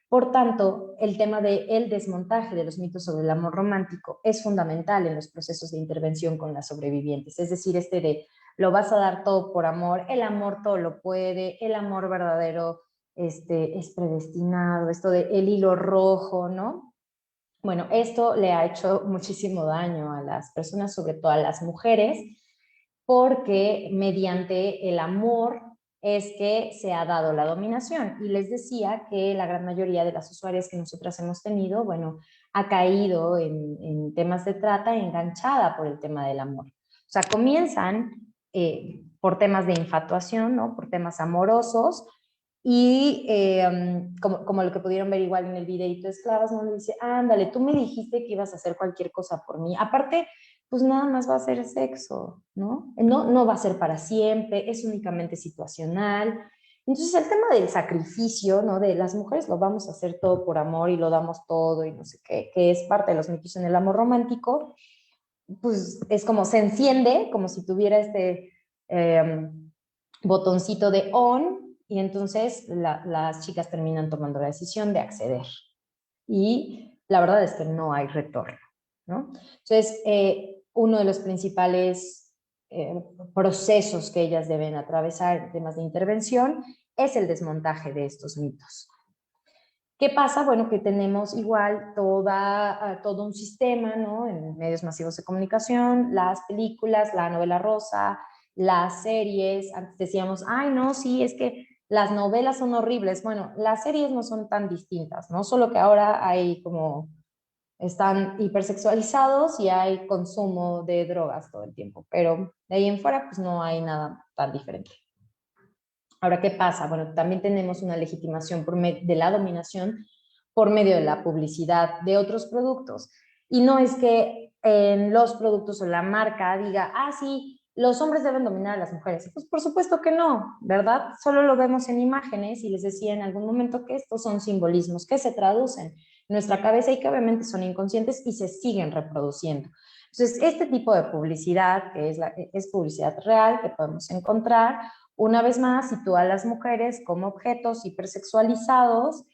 [SPEAKER 2] Por tanto, el tema del desmontaje de los mitos sobre el amor romántico es fundamental en los procesos de intervención con las sobrevivientes. Es decir, de lo vas a dar todo por amor, el amor todo lo puede, el amor verdadero es predestinado, esto de el hilo rojo, ¿no? Bueno, esto le ha hecho muchísimo daño a las personas, sobre todo a las mujeres, porque mediante el amor es que se ha dado la dominación. Y les decía que la gran mayoría de las usuarias que nosotras hemos tenido, bueno, ha caído en temas de trata enganchada por el tema del amor. O sea, comienzan por temas de infatuación, ¿no? Por temas amorosos, y como lo que pudieron ver igual en el videito de Esclavas, ¿no? Le dice, ándale, tú me dijiste que ibas a hacer cualquier cosa por mí. Aparte, pues nada más va a ser sexo, ¿no? No va a ser para siempre, es únicamente situacional. Entonces el tema del sacrificio, ¿no? De las mujeres lo vamos a hacer todo por amor y lo damos todo y no sé qué, que es parte de los mitos en el amor romántico, pues es como se enciende, como si tuviera botoncito de on, y entonces las chicas terminan tomando la decisión de acceder. Y la verdad es que no hay retorno, ¿no? Entonces, uno de los principales procesos que ellas deben atravesar en temas de intervención es el desmontaje de estos mitos. ¿Qué pasa? Bueno, que tenemos igual todo un sistema, ¿no? En medios masivos de comunicación, las películas, la novela rosa, las series. Antes decíamos, ay, no, sí, es que las novelas son horribles. Bueno, las series no son tan distintas, ¿no? Solo que ahora hay como están hipersexualizados y hay consumo de drogas todo el tiempo, pero de ahí en fuera pues no hay nada tan diferente. Ahora, ¿qué pasa? Bueno, también tenemos una legitimación de la dominación por medio de la publicidad de otros productos. Y no es que en los productos o la marca diga, ah, sí, los hombres deben dominar a las mujeres. Pues por supuesto que no, ¿verdad? Solo lo vemos en imágenes y les decía en algún momento que estos son simbolismos que se traducen en nuestra cabeza y que obviamente son inconscientes y se siguen reproduciendo. Entonces, este tipo de publicidad, que es publicidad real, que podemos encontrar, una vez más, sitúa a las mujeres como objetos hipersexualizados.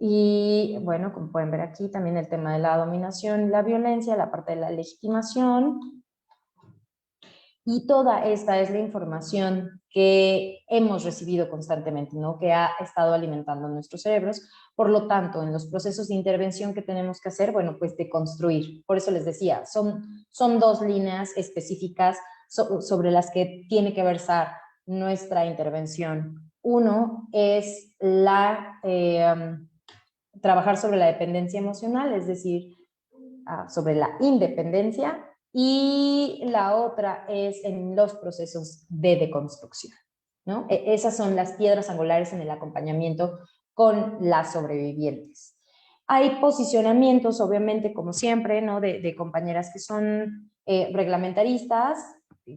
[SPEAKER 2] Y bueno, como pueden ver aquí, también el tema de la dominación y la violencia, la parte de la legitimación. Y toda esta es la información que hemos recibido constantemente, ¿no? Que ha estado alimentando nuestros cerebros. Por lo tanto, en los procesos de intervención que tenemos que hacer, bueno, pues de construir. Por eso les decía, son dos líneas específicas sobre las que tiene que versar nuestra intervención. Uno es trabajar sobre la dependencia emocional, es decir, sobre la independencia, y la otra es en los procesos de deconstrucción, ¿no? Esas son las piedras angulares en el acompañamiento con las sobrevivientes. Hay posicionamientos, obviamente, como siempre, ¿no? de compañeras que son reglamentaristas,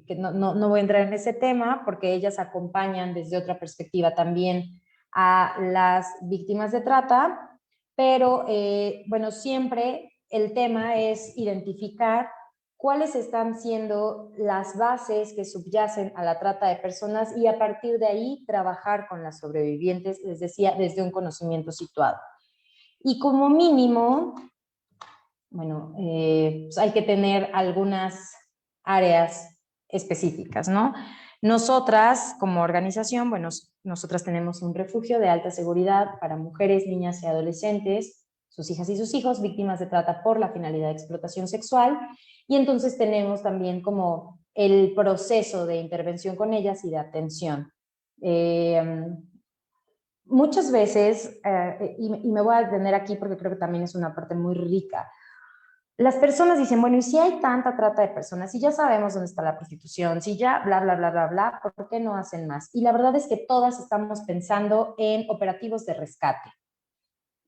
[SPEAKER 2] que no voy a entrar en ese tema, porque ellas acompañan desde otra perspectiva también a las víctimas de trata, pero bueno, siempre el tema es identificar cuáles están siendo las bases que subyacen a la trata de personas y a partir de ahí trabajar con las sobrevivientes, les decía, desde un conocimiento situado. Y como mínimo, bueno, pues hay que tener algunas áreas específicas, ¿no? Nosotras, como organización, bueno, nosotras tenemos un refugio de alta seguridad para mujeres, niñas y adolescentes, sus hijas y sus hijos, víctimas de trata por la finalidad de explotación sexual, y entonces tenemos también como el proceso de intervención con ellas y de atención. Muchas veces, y me voy a detener aquí porque creo que también es una parte muy rica, las personas dicen, bueno, y si hay tanta trata de personas, si ya sabemos dónde está la prostitución, si ya bla, bla, bla, bla, bla, ¿por qué no hacen más? Y la verdad es que todas estamos pensando en operativos de rescate.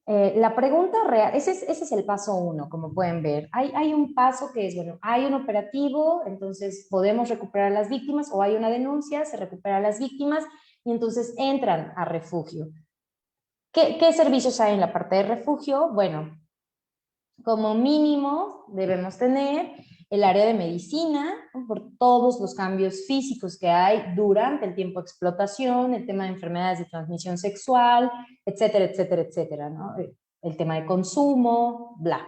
[SPEAKER 2] La pregunta real, ese es el paso uno, como pueden ver. Hay un paso que es, bueno, hay un operativo, entonces podemos recuperar a las víctimas, o hay una denuncia, se recupera a las víctimas, y entonces entran a refugio. ¿Qué servicios hay en la parte de refugio? Bueno, como mínimo debemos tener el área de medicina, ¿no? Por todos los cambios físicos que hay durante el tiempo de explotación, el tema de enfermedades de transmisión sexual, etcétera, etcétera, etcétera, ¿no? El tema de consumo, bla.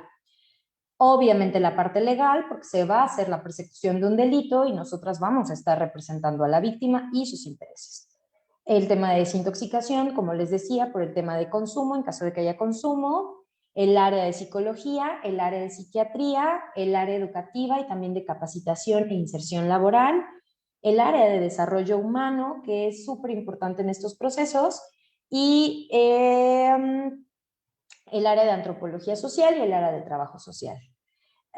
[SPEAKER 2] Obviamente la parte legal, porque se va a hacer la persecución de un delito y nosotras vamos a estar representando a la víctima y sus intereses. El tema de desintoxicación, como les decía, por el tema de consumo, en caso de que haya consumo, el área de psicología, el área de psiquiatría, el área educativa y también de capacitación e inserción laboral, el área de desarrollo humano, que es súper importante en estos procesos, y el área de antropología social y el área de trabajo social.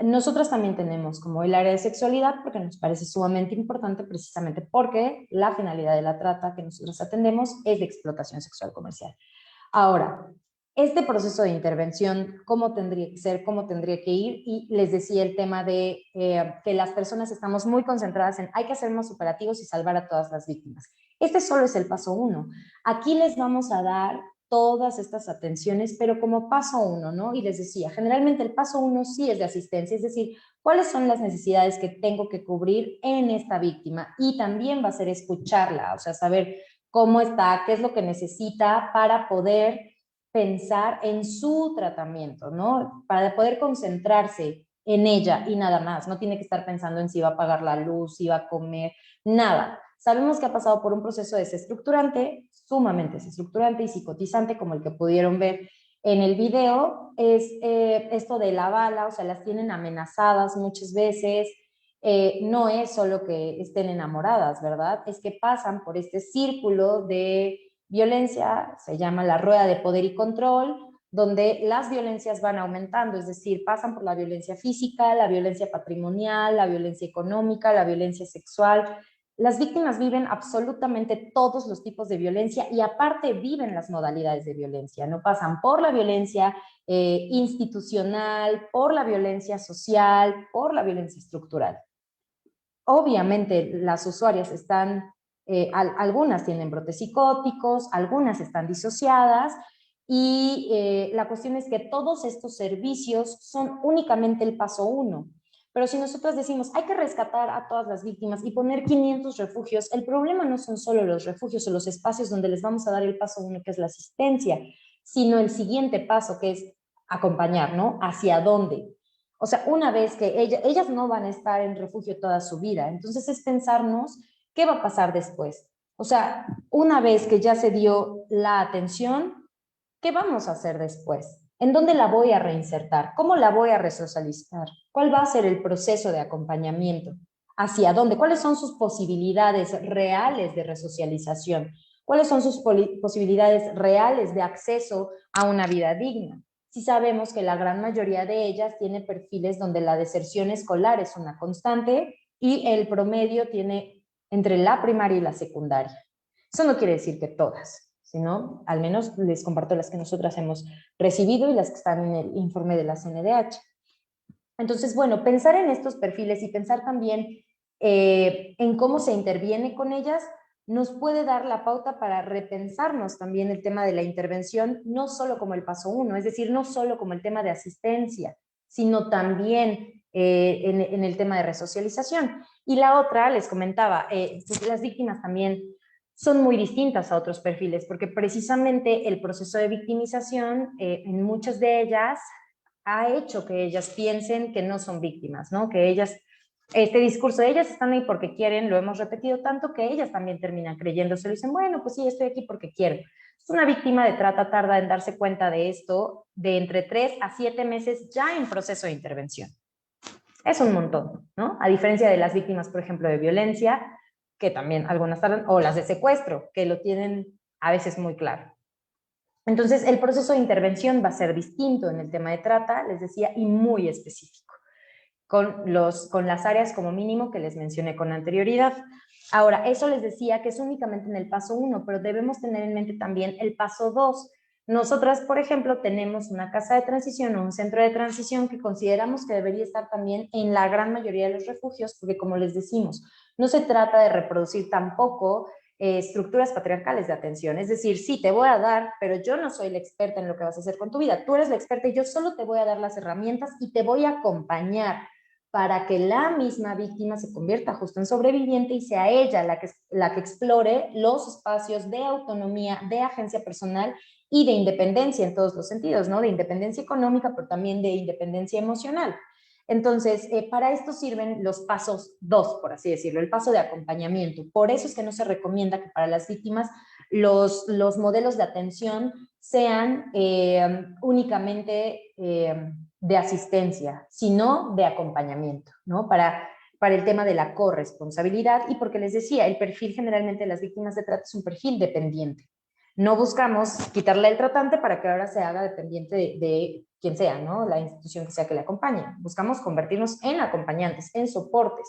[SPEAKER 2] Nosotras también tenemos como el área de sexualidad porque nos parece sumamente importante precisamente porque la finalidad de la trata que nosotros atendemos es de explotación sexual comercial. Ahora, este proceso de intervención, ¿cómo tendría que ser? ¿Cómo tendría que ir? Y les decía el tema de que las personas estamos muy concentradas en hay que hacer más operativos y salvar a todas las víctimas. Este solo es el paso uno. Aquí les vamos a dar todas estas atenciones, pero como paso uno, ¿no? Y les decía, generalmente el paso uno sí es de asistencia, es decir, cuáles son las necesidades que tengo que cubrir en esta víctima y también va a ser escucharla, o sea, saber cómo está, qué es lo que necesita para poder pensar en su tratamiento, ¿no? Para poder concentrarse en ella y nada más, no tiene que estar pensando en si va a pagar la luz, si va a comer, nada. Sabemos que ha pasado por un proceso desestructurante, sumamente desestructurante y psicotizante, como el que pudieron ver en el video, es esto de la bala, o sea, las tienen amenazadas muchas veces, no es solo que estén enamoradas, ¿verdad? Es que pasan por este círculo de violencia, se llama la rueda de poder y control, donde las violencias van aumentando, es decir, pasan por la violencia física, la violencia patrimonial, la violencia económica, la violencia sexual. Las víctimas viven absolutamente todos los tipos de violencia y aparte viven las modalidades de violencia, no pasan por la violencia institucional, por la violencia social, por la violencia estructural. Obviamente las usuarias están, algunas tienen brotes psicóticos, algunas están disociadas y la cuestión es que todos estos servicios son únicamente el paso 1. Pero si nosotros decimos, hay que rescatar a todas las víctimas y poner 500 refugios, el problema no son solo los refugios o los espacios donde les vamos a dar el paso 1, que es la asistencia, sino el siguiente paso, que es acompañar, ¿no? ¿Hacia dónde? O sea, una vez que ellas no van a estar en refugio toda su vida, entonces es pensarnos qué va a pasar después. O sea, una vez que ya se dio la atención, ¿qué vamos a hacer después? ¿En dónde la voy a reinsertar? ¿Cómo la voy a resocializar? ¿Cuál va a ser el proceso de acompañamiento? ¿Hacia dónde? ¿Cuáles son sus posibilidades reales de resocialización? ¿Cuáles son sus posibilidades reales de acceso a una vida digna? Si sabemos que la gran mayoría de ellas tiene perfiles donde la deserción escolar es una constante y el promedio tiene entre la primaria y la secundaria. Eso no quiere decir que todas, sino al menos les comparto las que nosotras hemos recibido y las que están en el informe de la CNDH. Entonces, bueno, pensar en estos perfiles y pensar también en cómo se interviene con ellas nos puede dar la pauta para repensarnos también el tema de la intervención, no solo como el paso 1, es decir, no solo como el tema de asistencia, sino también en el tema de resocialización. Y la otra, les comentaba, pues las víctimas también son muy distintas a otros perfiles, porque precisamente el proceso de victimización en muchas de ellas ha hecho que ellas piensen que no son víctimas, ¿no? Que ellas, este discurso de ellas están ahí porque quieren, lo hemos repetido tanto que ellas también terminan creyéndose, dicen, bueno, pues sí, estoy aquí porque quiero. Una víctima de trata tarda en darse cuenta de esto de entre 3 a 7 meses ya en proceso de intervención. Es un montón, ¿no? A diferencia de las víctimas, por ejemplo, de violencia, que también algunas tardan, o las de secuestro, que lo tienen a veces muy claro. Entonces, el proceso de intervención va a ser distinto en el tema de trata, les decía, y muy específico, con las áreas como mínimo que les mencioné con anterioridad. Ahora, eso les decía que es únicamente en el paso 1, pero debemos tener en mente también el paso 2. Nosotras, por ejemplo, tenemos una casa de transición o un centro de transición que consideramos que debería estar también en la gran mayoría de los refugios, porque como les decimos, no se trata de reproducir tampoco estructuras patriarcales de atención. Es decir, sí, te voy a dar, pero yo no soy la experta en lo que vas a hacer con tu vida. Tú eres la experta y yo solo te voy a dar las herramientas y te voy a acompañar para que la misma víctima se convierta justo en sobreviviente y sea ella la que explore los espacios de autonomía, de agencia personal y de independencia en todos los sentidos, ¿no? De independencia económica, pero también de independencia emocional. Entonces, para esto sirven los pasos 2, por así decirlo, el paso de acompañamiento. Por eso es que no se recomienda que para las víctimas los modelos de atención sean únicamente de asistencia, sino de acompañamiento, ¿no? Para el tema de la corresponsabilidad y porque les decía, el perfil generalmente de las víctimas de trata es un perfil dependiente. No buscamos quitarle el tratante para que ahora se haga dependiente de quien sea, ¿no? La institución que sea que le acompañe. Buscamos convertirnos en acompañantes, en soportes,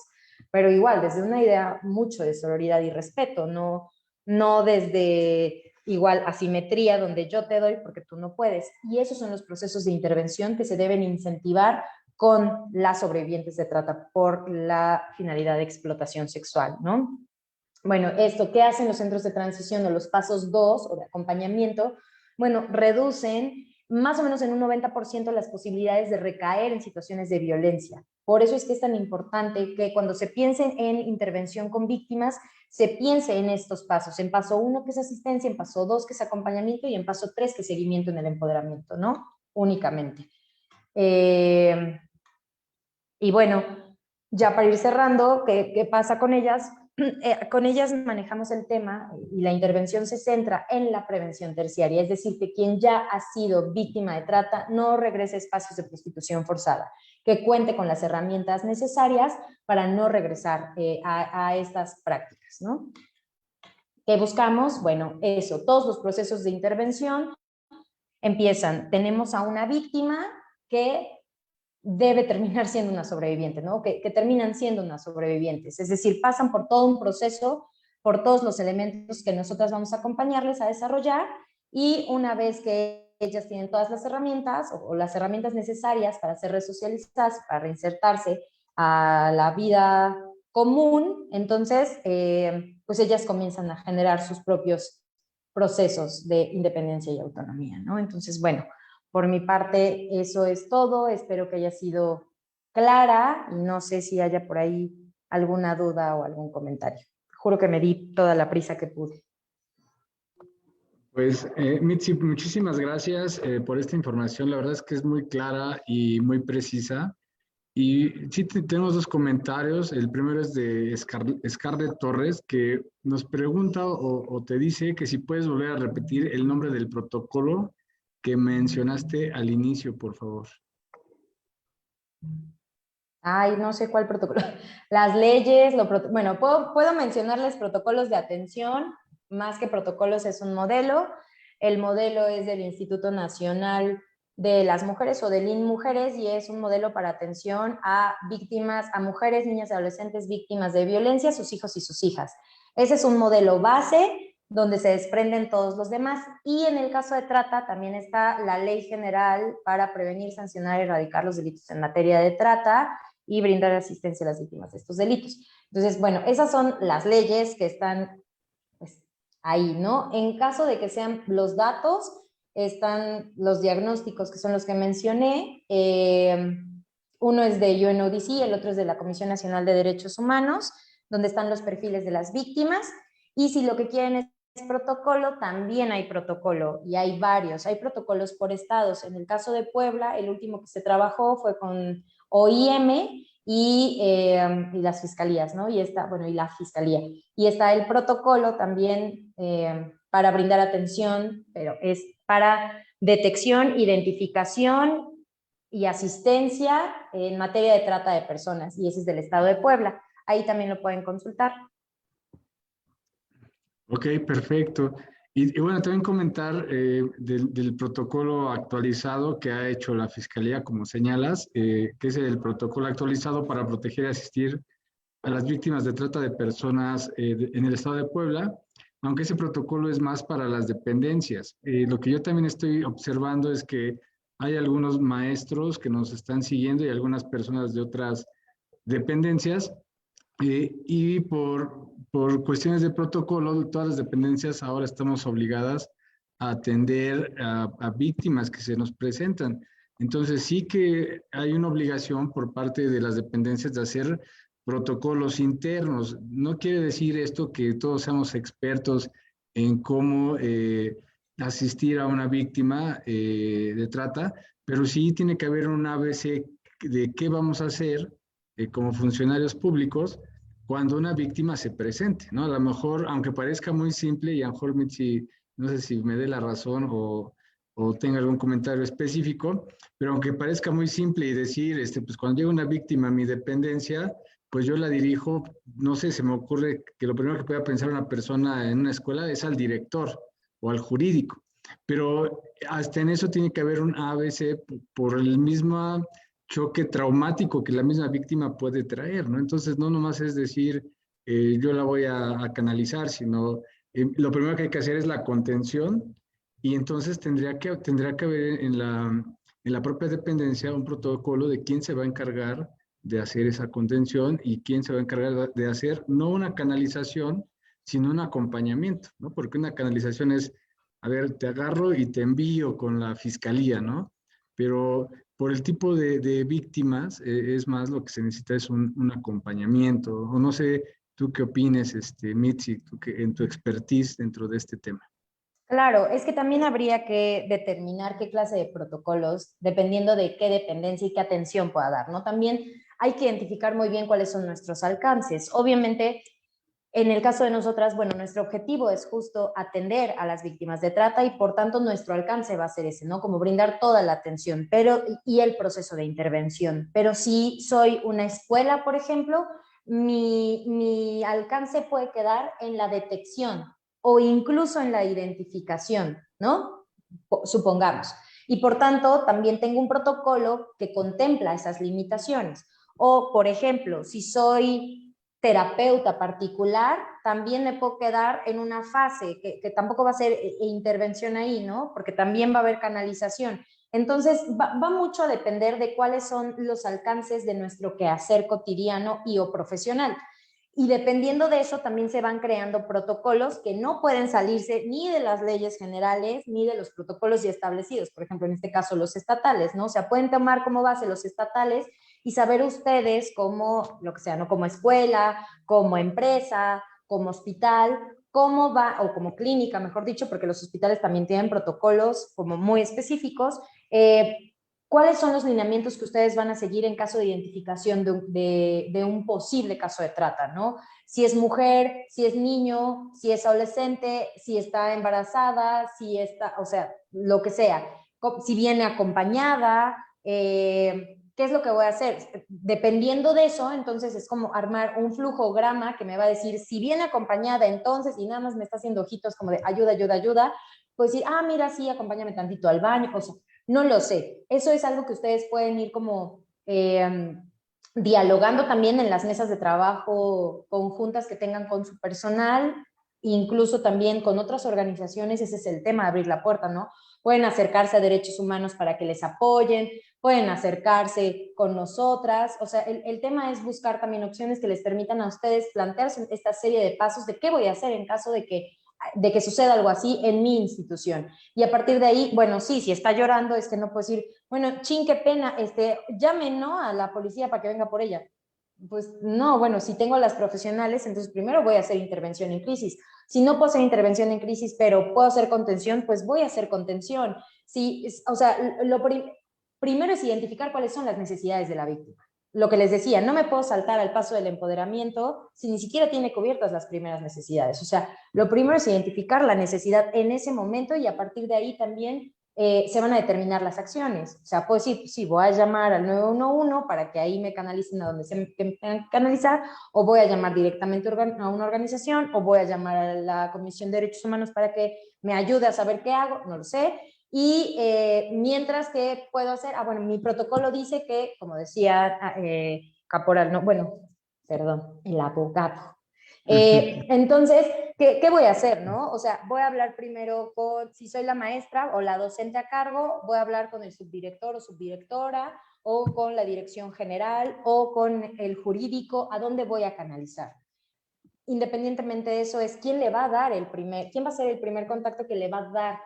[SPEAKER 2] pero igual desde una idea mucho de sororidad y respeto, no desde igual asimetría donde yo te doy porque tú no puedes. Y esos son los procesos de intervención que se deben incentivar con las sobrevivientes de trata por la finalidad de explotación sexual, ¿no? Bueno, esto, ¿qué hacen los centros de transición o los pasos 2 o de acompañamiento? Bueno, reducen más o menos en un 90% las posibilidades de recaer en situaciones de violencia. Por eso es que es tan importante que cuando se piense en intervención con víctimas, se piense en estos pasos. En paso 1, que es asistencia, en paso 2, que es acompañamiento, y en paso 3, que es seguimiento en el empoderamiento, ¿no? Únicamente. Y bueno, ya para ir cerrando, ¿qué pasa con ellas? Con ellas manejamos el tema y la intervención se centra en la prevención terciaria, es decir, que quien ya ha sido víctima de trata no regrese a espacios de prostitución forzada, que cuente con las herramientas necesarias para no regresar a estas prácticas, ¿no? ¿Qué buscamos? Bueno, eso, todos los procesos de intervención empiezan, tenemos a una víctima que debe terminar siendo una sobreviviente, ¿no? Que terminan siendo unas sobrevivientes, es decir, pasan por todo un proceso, por todos los elementos que nosotras vamos a acompañarles a desarrollar, y una vez que ellas tienen todas las herramientas o las herramientas necesarias para ser resocializadas, para reinsertarse a la vida común, entonces pues ellas comienzan a generar sus propios procesos de independencia y autonomía, ¿no? Entonces, bueno, por mi parte eso es todo, espero que haya sido clara y no sé si haya por ahí alguna duda o algún comentario. Juro que me di toda la prisa que pude.
[SPEAKER 1] Pues, Mitzi, muchísimas gracias por esta información. La verdad es que es muy clara y muy precisa. Y sí, tenemos dos comentarios. El primero es de Scarlett Torres, que nos pregunta o te dice que si puedes volver a repetir el nombre del protocolo que mencionaste al inicio, por favor.
[SPEAKER 2] Ay, no sé cuál protocolo. Las leyes, bueno, puedo mencionarles protocolos de atención, más que protocolos es un modelo. El modelo es del Instituto Nacional de las Mujeres o del INMujeres y es un modelo para atención a víctimas, a mujeres, niñas y adolescentes víctimas de violencia, sus hijos y sus hijas. Ese es un modelo base donde se desprenden todos los demás, y en el caso de trata también está la Ley General para prevenir, sancionar y erradicar los delitos en materia de trata y brindar asistencia a las víctimas de estos delitos. Entonces, bueno, esas son las leyes que están pues, ahí, ¿no? En caso de que sean los datos, están los diagnósticos que son los que mencioné. Uno es de UNODC, el otro es de la Comisión Nacional de Derechos Humanos, donde están los perfiles de las víctimas. Y si lo que quieren es protocolo, también hay protocolo, y hay varios. Hay protocolos por estados. En el caso de Puebla, el último que se trabajó fue con OIM y las fiscalías, ¿no? Y está, bueno, y la fiscalía. Y está el protocolo también para brindar atención, pero es para detección, identificación y asistencia en materia de trata de personas, y ese es del estado de Puebla. Ahí también lo pueden consultar.
[SPEAKER 1] Ok, perfecto. Y bueno, también comentar del protocolo actualizado que ha hecho la Fiscalía, como señalas, que es el protocolo actualizado para proteger y asistir a las víctimas de trata de personas en el estado de Puebla, aunque ese protocolo es más para las dependencias. Lo que yo también estoy observando es que hay algunos maestros que nos están siguiendo y algunas personas de otras dependencias, y por cuestiones de protocolo, todas las dependencias ahora estamos obligadas a atender a víctimas que se nos presentan. Entonces sí que hay una obligación por parte de las dependencias de hacer protocolos internos. No quiere decir esto que todos seamos expertos en cómo asistir a una víctima de trata, pero sí tiene que haber un ABC de qué vamos a hacer como funcionarios públicos cuando una víctima se presente, ¿no? A lo mejor, aunque parezca muy simple, y a lo mejor Mitzi, no sé si me dé la razón o tenga algún comentario específico, pero aunque parezca muy simple y decir, pues cuando llega una víctima a mi dependencia, pues yo la dirijo, no sé, se me ocurre que lo primero que pueda pensar una persona en una escuela es al director o al jurídico, pero hasta en eso tiene que haber un ABC por el mismo choque traumático que la misma víctima puede traer, ¿no? Entonces, no nomás es decir, yo la voy a canalizar, sino lo primero que hay que hacer es la contención, y entonces tendrá que haber en la propia dependencia un protocolo de quién se va a encargar de hacer esa contención y quién se va a encargar de hacer no una canalización, sino un acompañamiento, ¿no? Porque una canalización es, a ver, te agarro y te envío con la fiscalía, ¿no? Pero por el tipo de víctimas, es más lo que se necesita es un acompañamiento. O no sé, tú qué opines, Mitzi, tú que, en tu expertise dentro de este tema.
[SPEAKER 2] Claro, es que también habría que determinar qué clase de protocolos, dependiendo de qué dependencia y qué atención pueda dar, ¿no? También hay que identificar muy bien cuáles son nuestros alcances. Obviamente, en el caso de nosotras, bueno, nuestro objetivo es justo atender a las víctimas de trata y por tanto nuestro alcance va a ser ese, ¿no? Como brindar toda la atención y el proceso de intervención. Pero si soy una escuela, por ejemplo, mi alcance puede quedar en la detección o incluso en la identificación, ¿no? supongamos. Y por tanto, también tengo un protocolo que contempla esas limitaciones. O, por ejemplo, si soy terapeuta particular, también me puedo quedar en una fase que tampoco va a ser intervención ahí, ¿no? Porque también va a haber canalización. Entonces, va mucho a depender de cuáles son los alcances de nuestro quehacer cotidiano y o profesional. Y dependiendo de eso también se van creando protocolos que no pueden salirse ni de las leyes generales ni de los protocolos ya establecidos, por ejemplo, en este caso los estatales, ¿no? O sea, pueden tomar como base los estatales y saber ustedes como, lo que sea, ¿no? Como escuela, como empresa, como hospital, cómo va, o como clínica, mejor dicho, porque los hospitales también tienen protocolos como muy específicos, ¿cuáles son los lineamientos que ustedes van a seguir en caso de identificación de un posible caso de trata, ¿no? Si es mujer, si es niño, si es adolescente, si está embarazada, si está, o sea, lo que sea. Si viene acompañada, ¿qué es lo que voy a hacer? Dependiendo de eso, entonces es como armar un flujograma que me va a decir, si viene acompañada, entonces, y nada más me está haciendo ojitos como de ayuda, ayuda, ayuda, pues decir, ah, mira, sí, acompáñame tantito al baño, o sea, no lo sé. Eso es algo que ustedes pueden ir como dialogando también en las mesas de trabajo conjuntas que tengan con su personal, incluso también con otras organizaciones. Ese es el tema, abrir la puerta, ¿no? Pueden acercarse a derechos humanos para que les apoyen, pueden acercarse con nosotras. O sea, el tema es buscar también opciones que les permitan a ustedes plantearse esta serie de pasos de qué voy a hacer en caso de que suceda algo así en mi institución. Y a partir de ahí, bueno, sí, si está llorando, es que no puedo decir, bueno, chin, qué pena, llamen, ¿no? A la policía para que venga por ella. Pues no, bueno, si tengo a las profesionales, entonces primero voy a hacer intervención en crisis. Si no puedo hacer intervención en crisis, pero puedo hacer contención, pues voy a hacer contención. Sí, o sea, primero es identificar cuáles son las necesidades de la víctima. Lo que les decía, no me puedo saltar al paso del empoderamiento si ni siquiera tiene cubiertas las primeras necesidades. O sea, lo primero es identificar la necesidad en ese momento y a partir de ahí también se van a determinar las acciones. O sea, puedo decir, sí, voy a llamar al 911 para que ahí me canalicen a donde se me tengan que canalizar, o voy a llamar directamente a una organización, o voy a llamar a la Comisión de Derechos Humanos para que me ayude a saber qué hago, no lo sé. Y mientras que puedo hacer, bueno, mi protocolo dice que, como decía Caporal, no, bueno, perdón, el abogado. Entonces, ¿qué voy a hacer, no? O sea, voy a hablar primero con, si soy la maestra o la docente a cargo, voy a hablar con el subdirector o subdirectora, o con la dirección general, o con el jurídico, ¿a dónde voy a canalizar? Independientemente de eso, es quién le va a dar quién va a ser el primer contacto que le va a dar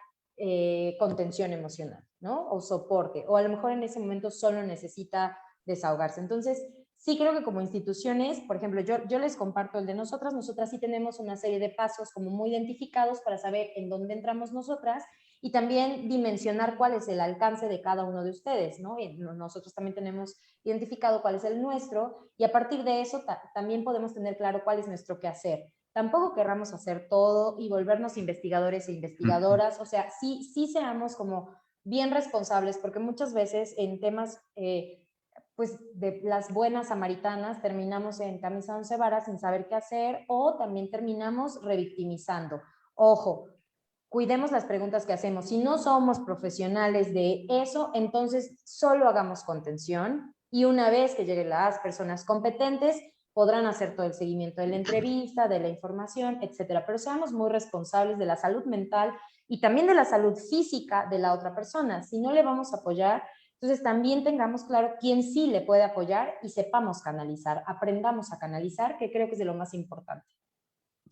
[SPEAKER 2] contención emocional, ¿no? O soporte, o a lo mejor en ese momento solo necesita desahogarse. Entonces, sí creo que como instituciones, por ejemplo, yo les comparto el de nosotras sí tenemos una serie de pasos como muy identificados para saber en dónde entramos nosotras y también dimensionar cuál es el alcance de cada uno de ustedes, ¿no? Y nosotros también tenemos identificado cuál es el nuestro y a partir de eso también podemos tener claro cuál es nuestro quehacer. Tampoco querramos hacer todo y volvernos investigadores e investigadoras, o sea, sí seamos como bien responsables, porque muchas veces en temas pues de las buenas samaritanas terminamos en camisa de 11 varas sin saber qué hacer o también terminamos revictimizando. Ojo, cuidemos las preguntas que hacemos. Si no somos profesionales de eso, entonces solo hagamos contención y una vez que lleguen las personas competentes, podrán hacer todo el seguimiento de la entrevista, de la información, etcétera. Pero seamos muy responsables de la salud mental y también de la salud física de la otra persona. Si no le vamos a apoyar, entonces también tengamos claro quién sí le puede apoyar y sepamos canalizar, aprendamos a canalizar, que creo que es de lo más importante.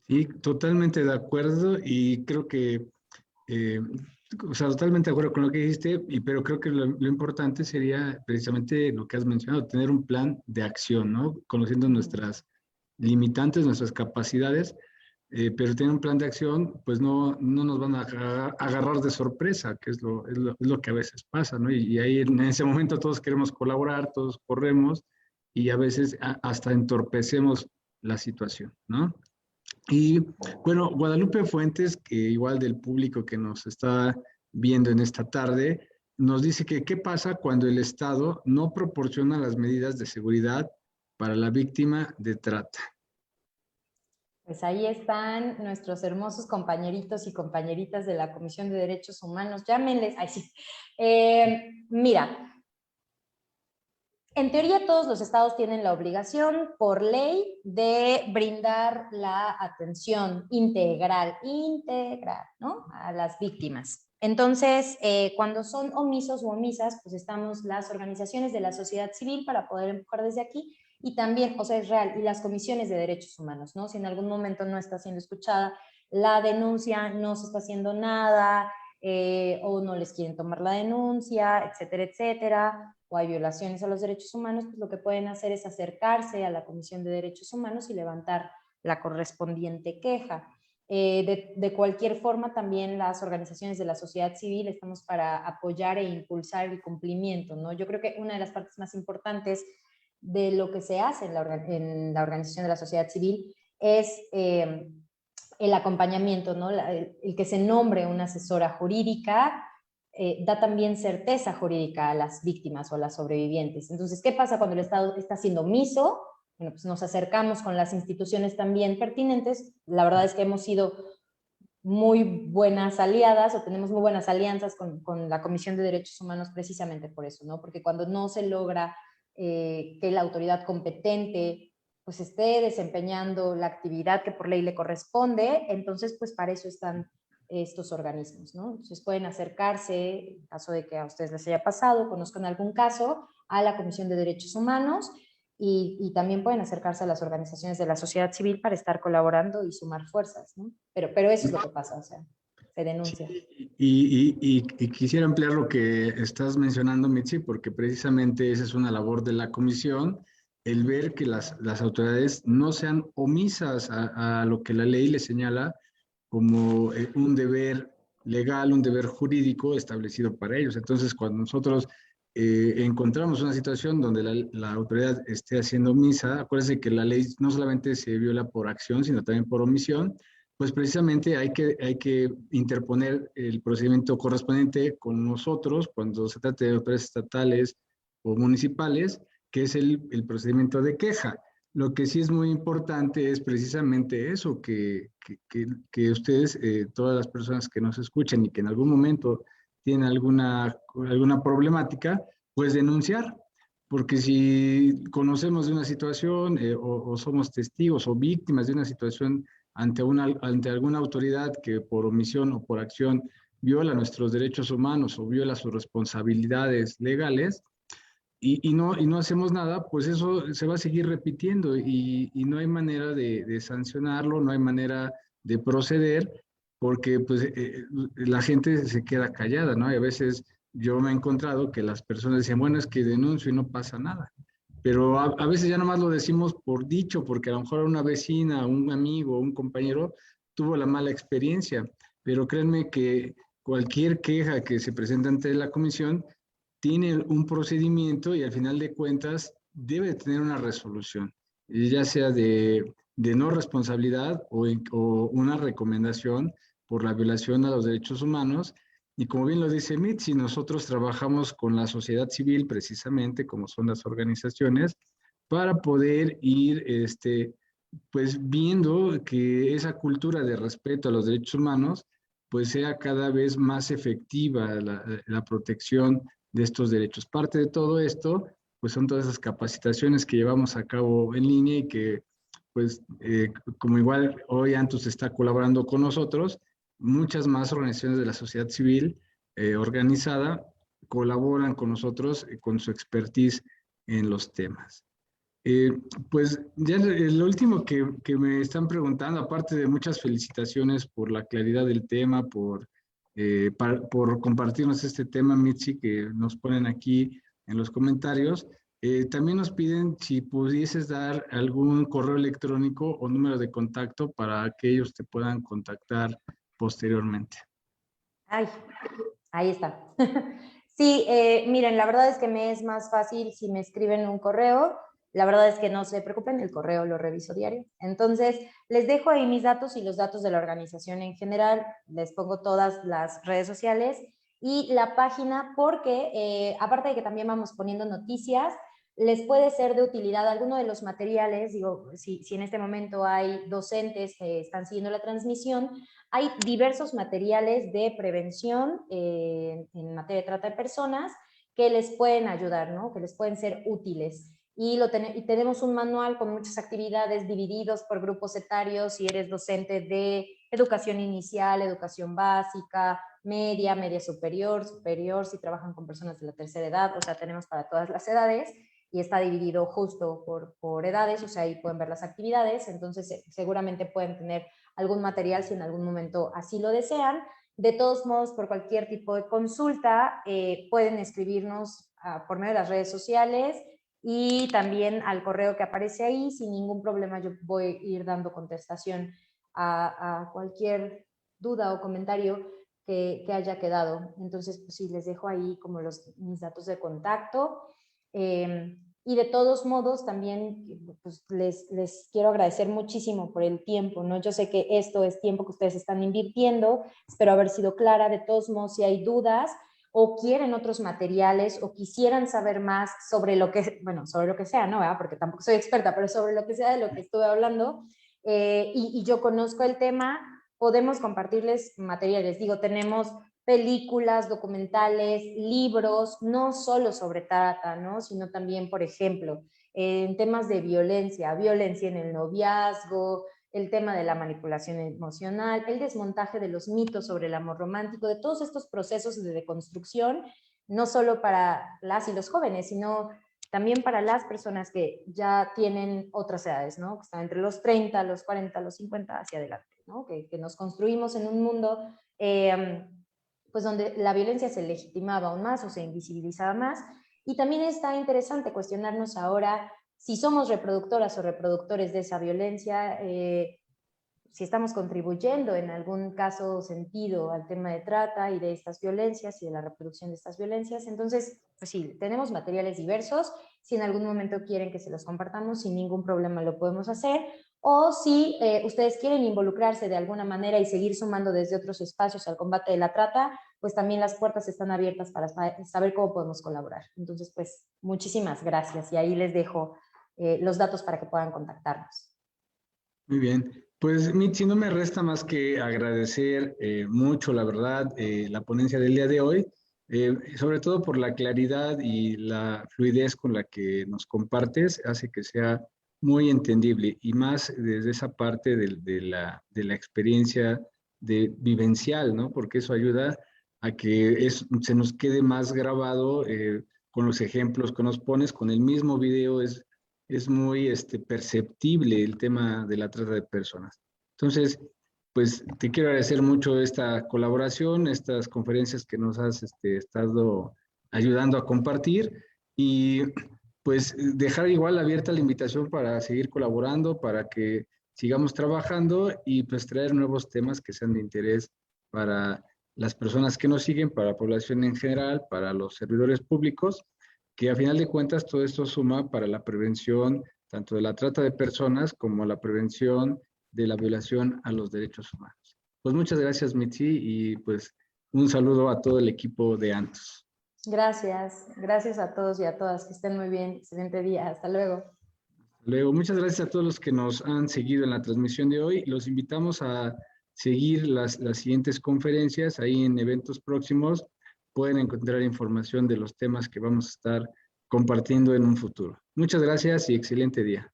[SPEAKER 1] Sí, totalmente de acuerdo y creo que, o sea, totalmente de acuerdo con lo que dijiste, pero creo que lo importante sería precisamente lo que has mencionado, tener un plan de acción, ¿no? Conociendo nuestras limitantes, nuestras capacidades, pero tener un plan de acción, pues no nos van a agarrar de sorpresa, que es lo que a veces pasa, ¿no? Y ahí en ese momento todos queremos colaborar, todos corremos y a veces hasta entorpecemos la situación, ¿no? Y bueno, Guadalupe Fuentes, que igual del público que nos está viendo en esta tarde, nos dice que qué pasa cuando el Estado no proporciona las medidas de seguridad para la víctima de trata.
[SPEAKER 2] Pues ahí están nuestros hermosos compañeritos y compañeritas de la Comisión de Derechos Humanos. Llámenles. Ay, sí. Mira, en teoría todos los estados tienen la obligación por ley de brindar la atención integral, ¿no? A las víctimas. Entonces, cuando son omisos u omisas, pues estamos las organizaciones de la sociedad civil para poder empujar desde aquí y también, o sea, es real, y las comisiones de derechos humanos, ¿no? Si en algún momento no está siendo escuchada la denuncia, no se está haciendo nada, o no les quieren tomar la denuncia, etcétera, etcétera, o hay violaciones a los derechos humanos, pues lo que pueden hacer es acercarse a la Comisión de Derechos Humanos y levantar la correspondiente queja. De cualquier forma, también las organizaciones de la sociedad civil estamos para apoyar e impulsar el cumplimiento, ¿no? Yo creo que una de las partes más importantes de lo que se hace en la organización de la sociedad civil es el acompañamiento, ¿no? El que se nombre una asesora jurídica da también certeza jurídica a las víctimas o a las sobrevivientes. Entonces, ¿qué pasa cuando el Estado está siendo omiso? Bueno, pues nos acercamos con las instituciones también pertinentes. La verdad es que hemos sido muy buenas aliadas o tenemos muy buenas alianzas con la Comisión de Derechos Humanos precisamente por eso, ¿no? Porque cuando no se logra que la autoridad competente pues esté desempeñando la actividad que por ley le corresponde, entonces pues para eso están estos organismos, ¿no? Entonces pueden acercarse, en caso de que a ustedes les haya pasado, conozcan algún caso, a la Comisión de Derechos Humanos y también pueden acercarse a las organizaciones de la sociedad civil para estar colaborando y sumar fuerzas, ¿no? Pero eso es lo que pasa, o sea, se denuncia.
[SPEAKER 1] Y quisiera ampliar lo que estás mencionando, Mitzi, porque precisamente esa es una labor de la comisión, el ver que las autoridades no sean omisas a lo que la ley les señala como un deber legal, un deber jurídico establecido para ellos. Entonces, cuando nosotros encontramos una situación donde la autoridad esté haciendo omisa, acuérdense que la ley no solamente se viola por acción, sino también por omisión, pues precisamente hay que interponer el procedimiento correspondiente con nosotros cuando se trate de autoridades estatales o municipales, que es el procedimiento de queja. Lo que sí es muy importante es precisamente eso, que ustedes, todas las personas que nos escuchan y que en algún momento tienen alguna problemática, pues denunciar. Porque si conocemos de una situación o somos testigos o víctimas de una situación ante alguna autoridad que por omisión o por acción viola nuestros derechos humanos o viola sus responsabilidades legales, y no hacemos nada, pues eso se va a seguir repitiendo y no hay manera de sancionarlo, no hay manera de proceder, porque pues la gente se queda callada, ¿no? Y a veces yo me he encontrado que las personas dicen, bueno, es que denuncio y no pasa nada. Pero a veces ya nomás lo decimos por dicho, porque a lo mejor una vecina, un amigo, un compañero tuvo la mala experiencia. Pero créanme que cualquier queja que se presente ante la comisión tiene un procedimiento y al final de cuentas debe tener una resolución, ya sea de no responsabilidad o una recomendación por la violación a los derechos humanos. Y como bien lo dice Mitzi, nosotros trabajamos con la sociedad civil precisamente, como son las organizaciones, para poder ir pues viendo que esa cultura de respeto a los derechos humanos pues sea cada vez más efectiva la protección de estos derechos. Parte de todo esto, pues son todas esas capacitaciones que llevamos a cabo en línea y que, pues, como igual hoy Antus está colaborando con nosotros, muchas más organizaciones de la sociedad civil organizada colaboran con nosotros con su expertise en los temas. Eh, pues ya lo último que me están preguntando, aparte de muchas felicitaciones por la claridad del tema, por compartirnos este tema, Mitzi, que nos ponen aquí en los comentarios, también nos piden si pudieses dar algún correo electrónico o número de contacto para que ellos te puedan contactar posteriormente.
[SPEAKER 2] Ay, ahí está. Sí, miren, la verdad es que me es más fácil si me escriben un correo. La verdad es que no se preocupen, el correo lo reviso diario. Entonces, les dejo ahí mis datos y los datos de la organización en general. Les pongo todas las redes sociales y la página porque, aparte de que también vamos poniendo noticias, les puede ser de utilidad alguno de los materiales. Digo, si en este momento hay docentes que están siguiendo la transmisión, hay diversos materiales de prevención en materia de trata de personas que les pueden ayudar, ¿no? Que les pueden ser útiles. Y tenemos un manual con muchas actividades divididos por grupos etarios. Si eres docente de educación inicial, educación básica, media superior, si trabajan con personas de la tercera edad, o sea, tenemos para todas las edades, y está dividido justo por edades, o sea, ahí pueden ver las actividades. Entonces seguramente pueden tener algún material si en algún momento así lo desean. De todos modos, por cualquier tipo de consulta, pueden escribirnos por medio de las redes sociales y también al correo que aparece ahí. Sin ningún problema yo voy a ir dando contestación a cualquier duda o comentario que haya quedado. Entonces, pues sí, les dejo ahí como mis datos de contacto. Y de todos modos, también pues, les quiero agradecer muchísimo por el tiempo, ¿no? Yo sé que esto es tiempo que ustedes están invirtiendo, espero haber sido clara. De todos modos, si hay dudas o quieren otros materiales o quisieran saber más sobre lo que, bueno, sobre lo que sea, ¿no? ¿Verdad? Porque tampoco soy experta, pero sobre lo que sea de lo que estuve hablando, y yo conozco el tema, podemos compartirles materiales. Digo, tenemos películas, documentales, libros, no solo sobre trata, ¿no? Sino también, por ejemplo, en temas de violencia en el noviazgo, el tema de la manipulación emocional, el desmontaje de los mitos sobre el amor romántico, de todos estos procesos de deconstrucción, no solo para las y los jóvenes, sino también para las personas que ya tienen otras edades, ¿no? Que están entre los 30, los 40, los 50 hacia adelante, ¿no? Que nos construimos en un mundo pues donde la violencia se legitimaba aún más o se invisibilizaba más. Y también está interesante cuestionarnos ahora si somos reproductoras o reproductores de esa violencia, si estamos contribuyendo en algún caso sentido al tema de trata y de estas violencias y de la reproducción de estas violencias. Entonces, pues sí, tenemos materiales diversos. Si en algún momento quieren que se los compartamos, sin ningún problema lo podemos hacer. O si ustedes quieren involucrarse de alguna manera y seguir sumando desde otros espacios al combate de la trata, pues también las puertas están abiertas para saber cómo podemos colaborar. Entonces, pues muchísimas gracias, y ahí les dejo los datos para que puedan contactarnos.
[SPEAKER 1] Muy bien. Pues, Mitzi, no me resta más que agradecer mucho, la verdad, la ponencia del día de hoy, sobre todo por la claridad y la fluidez con la que nos compartes, hace que sea muy entendible, y más desde esa parte de la experiencia vivencial, ¿no? Porque eso ayuda a que se nos quede más grabado con los ejemplos que nos pones. Con el mismo video es muy perceptible el tema de la trata de personas. Entonces, pues te quiero agradecer mucho esta colaboración, estas conferencias que nos has estado ayudando a compartir, y pues dejar igual abierta la invitación para seguir colaborando, para que sigamos trabajando y pues traer nuevos temas que sean de interés para las personas que nos siguen, para la población en general, para los servidores públicos, que a final de cuentas todo esto suma para la prevención tanto de la trata de personas como la prevención de la violación a los derechos humanos. Pues muchas gracias, Mitzi, y pues un saludo a todo el equipo de Antos.
[SPEAKER 2] Gracias a todos y a todas, que estén muy bien, excelente día, hasta luego.
[SPEAKER 1] Luego, muchas gracias a todos los que nos han seguido en la transmisión de hoy. Los invitamos a seguir las siguientes conferencias. Ahí en eventos próximos pueden encontrar información de los temas que vamos a estar compartiendo en un futuro. Muchas gracias y excelente día.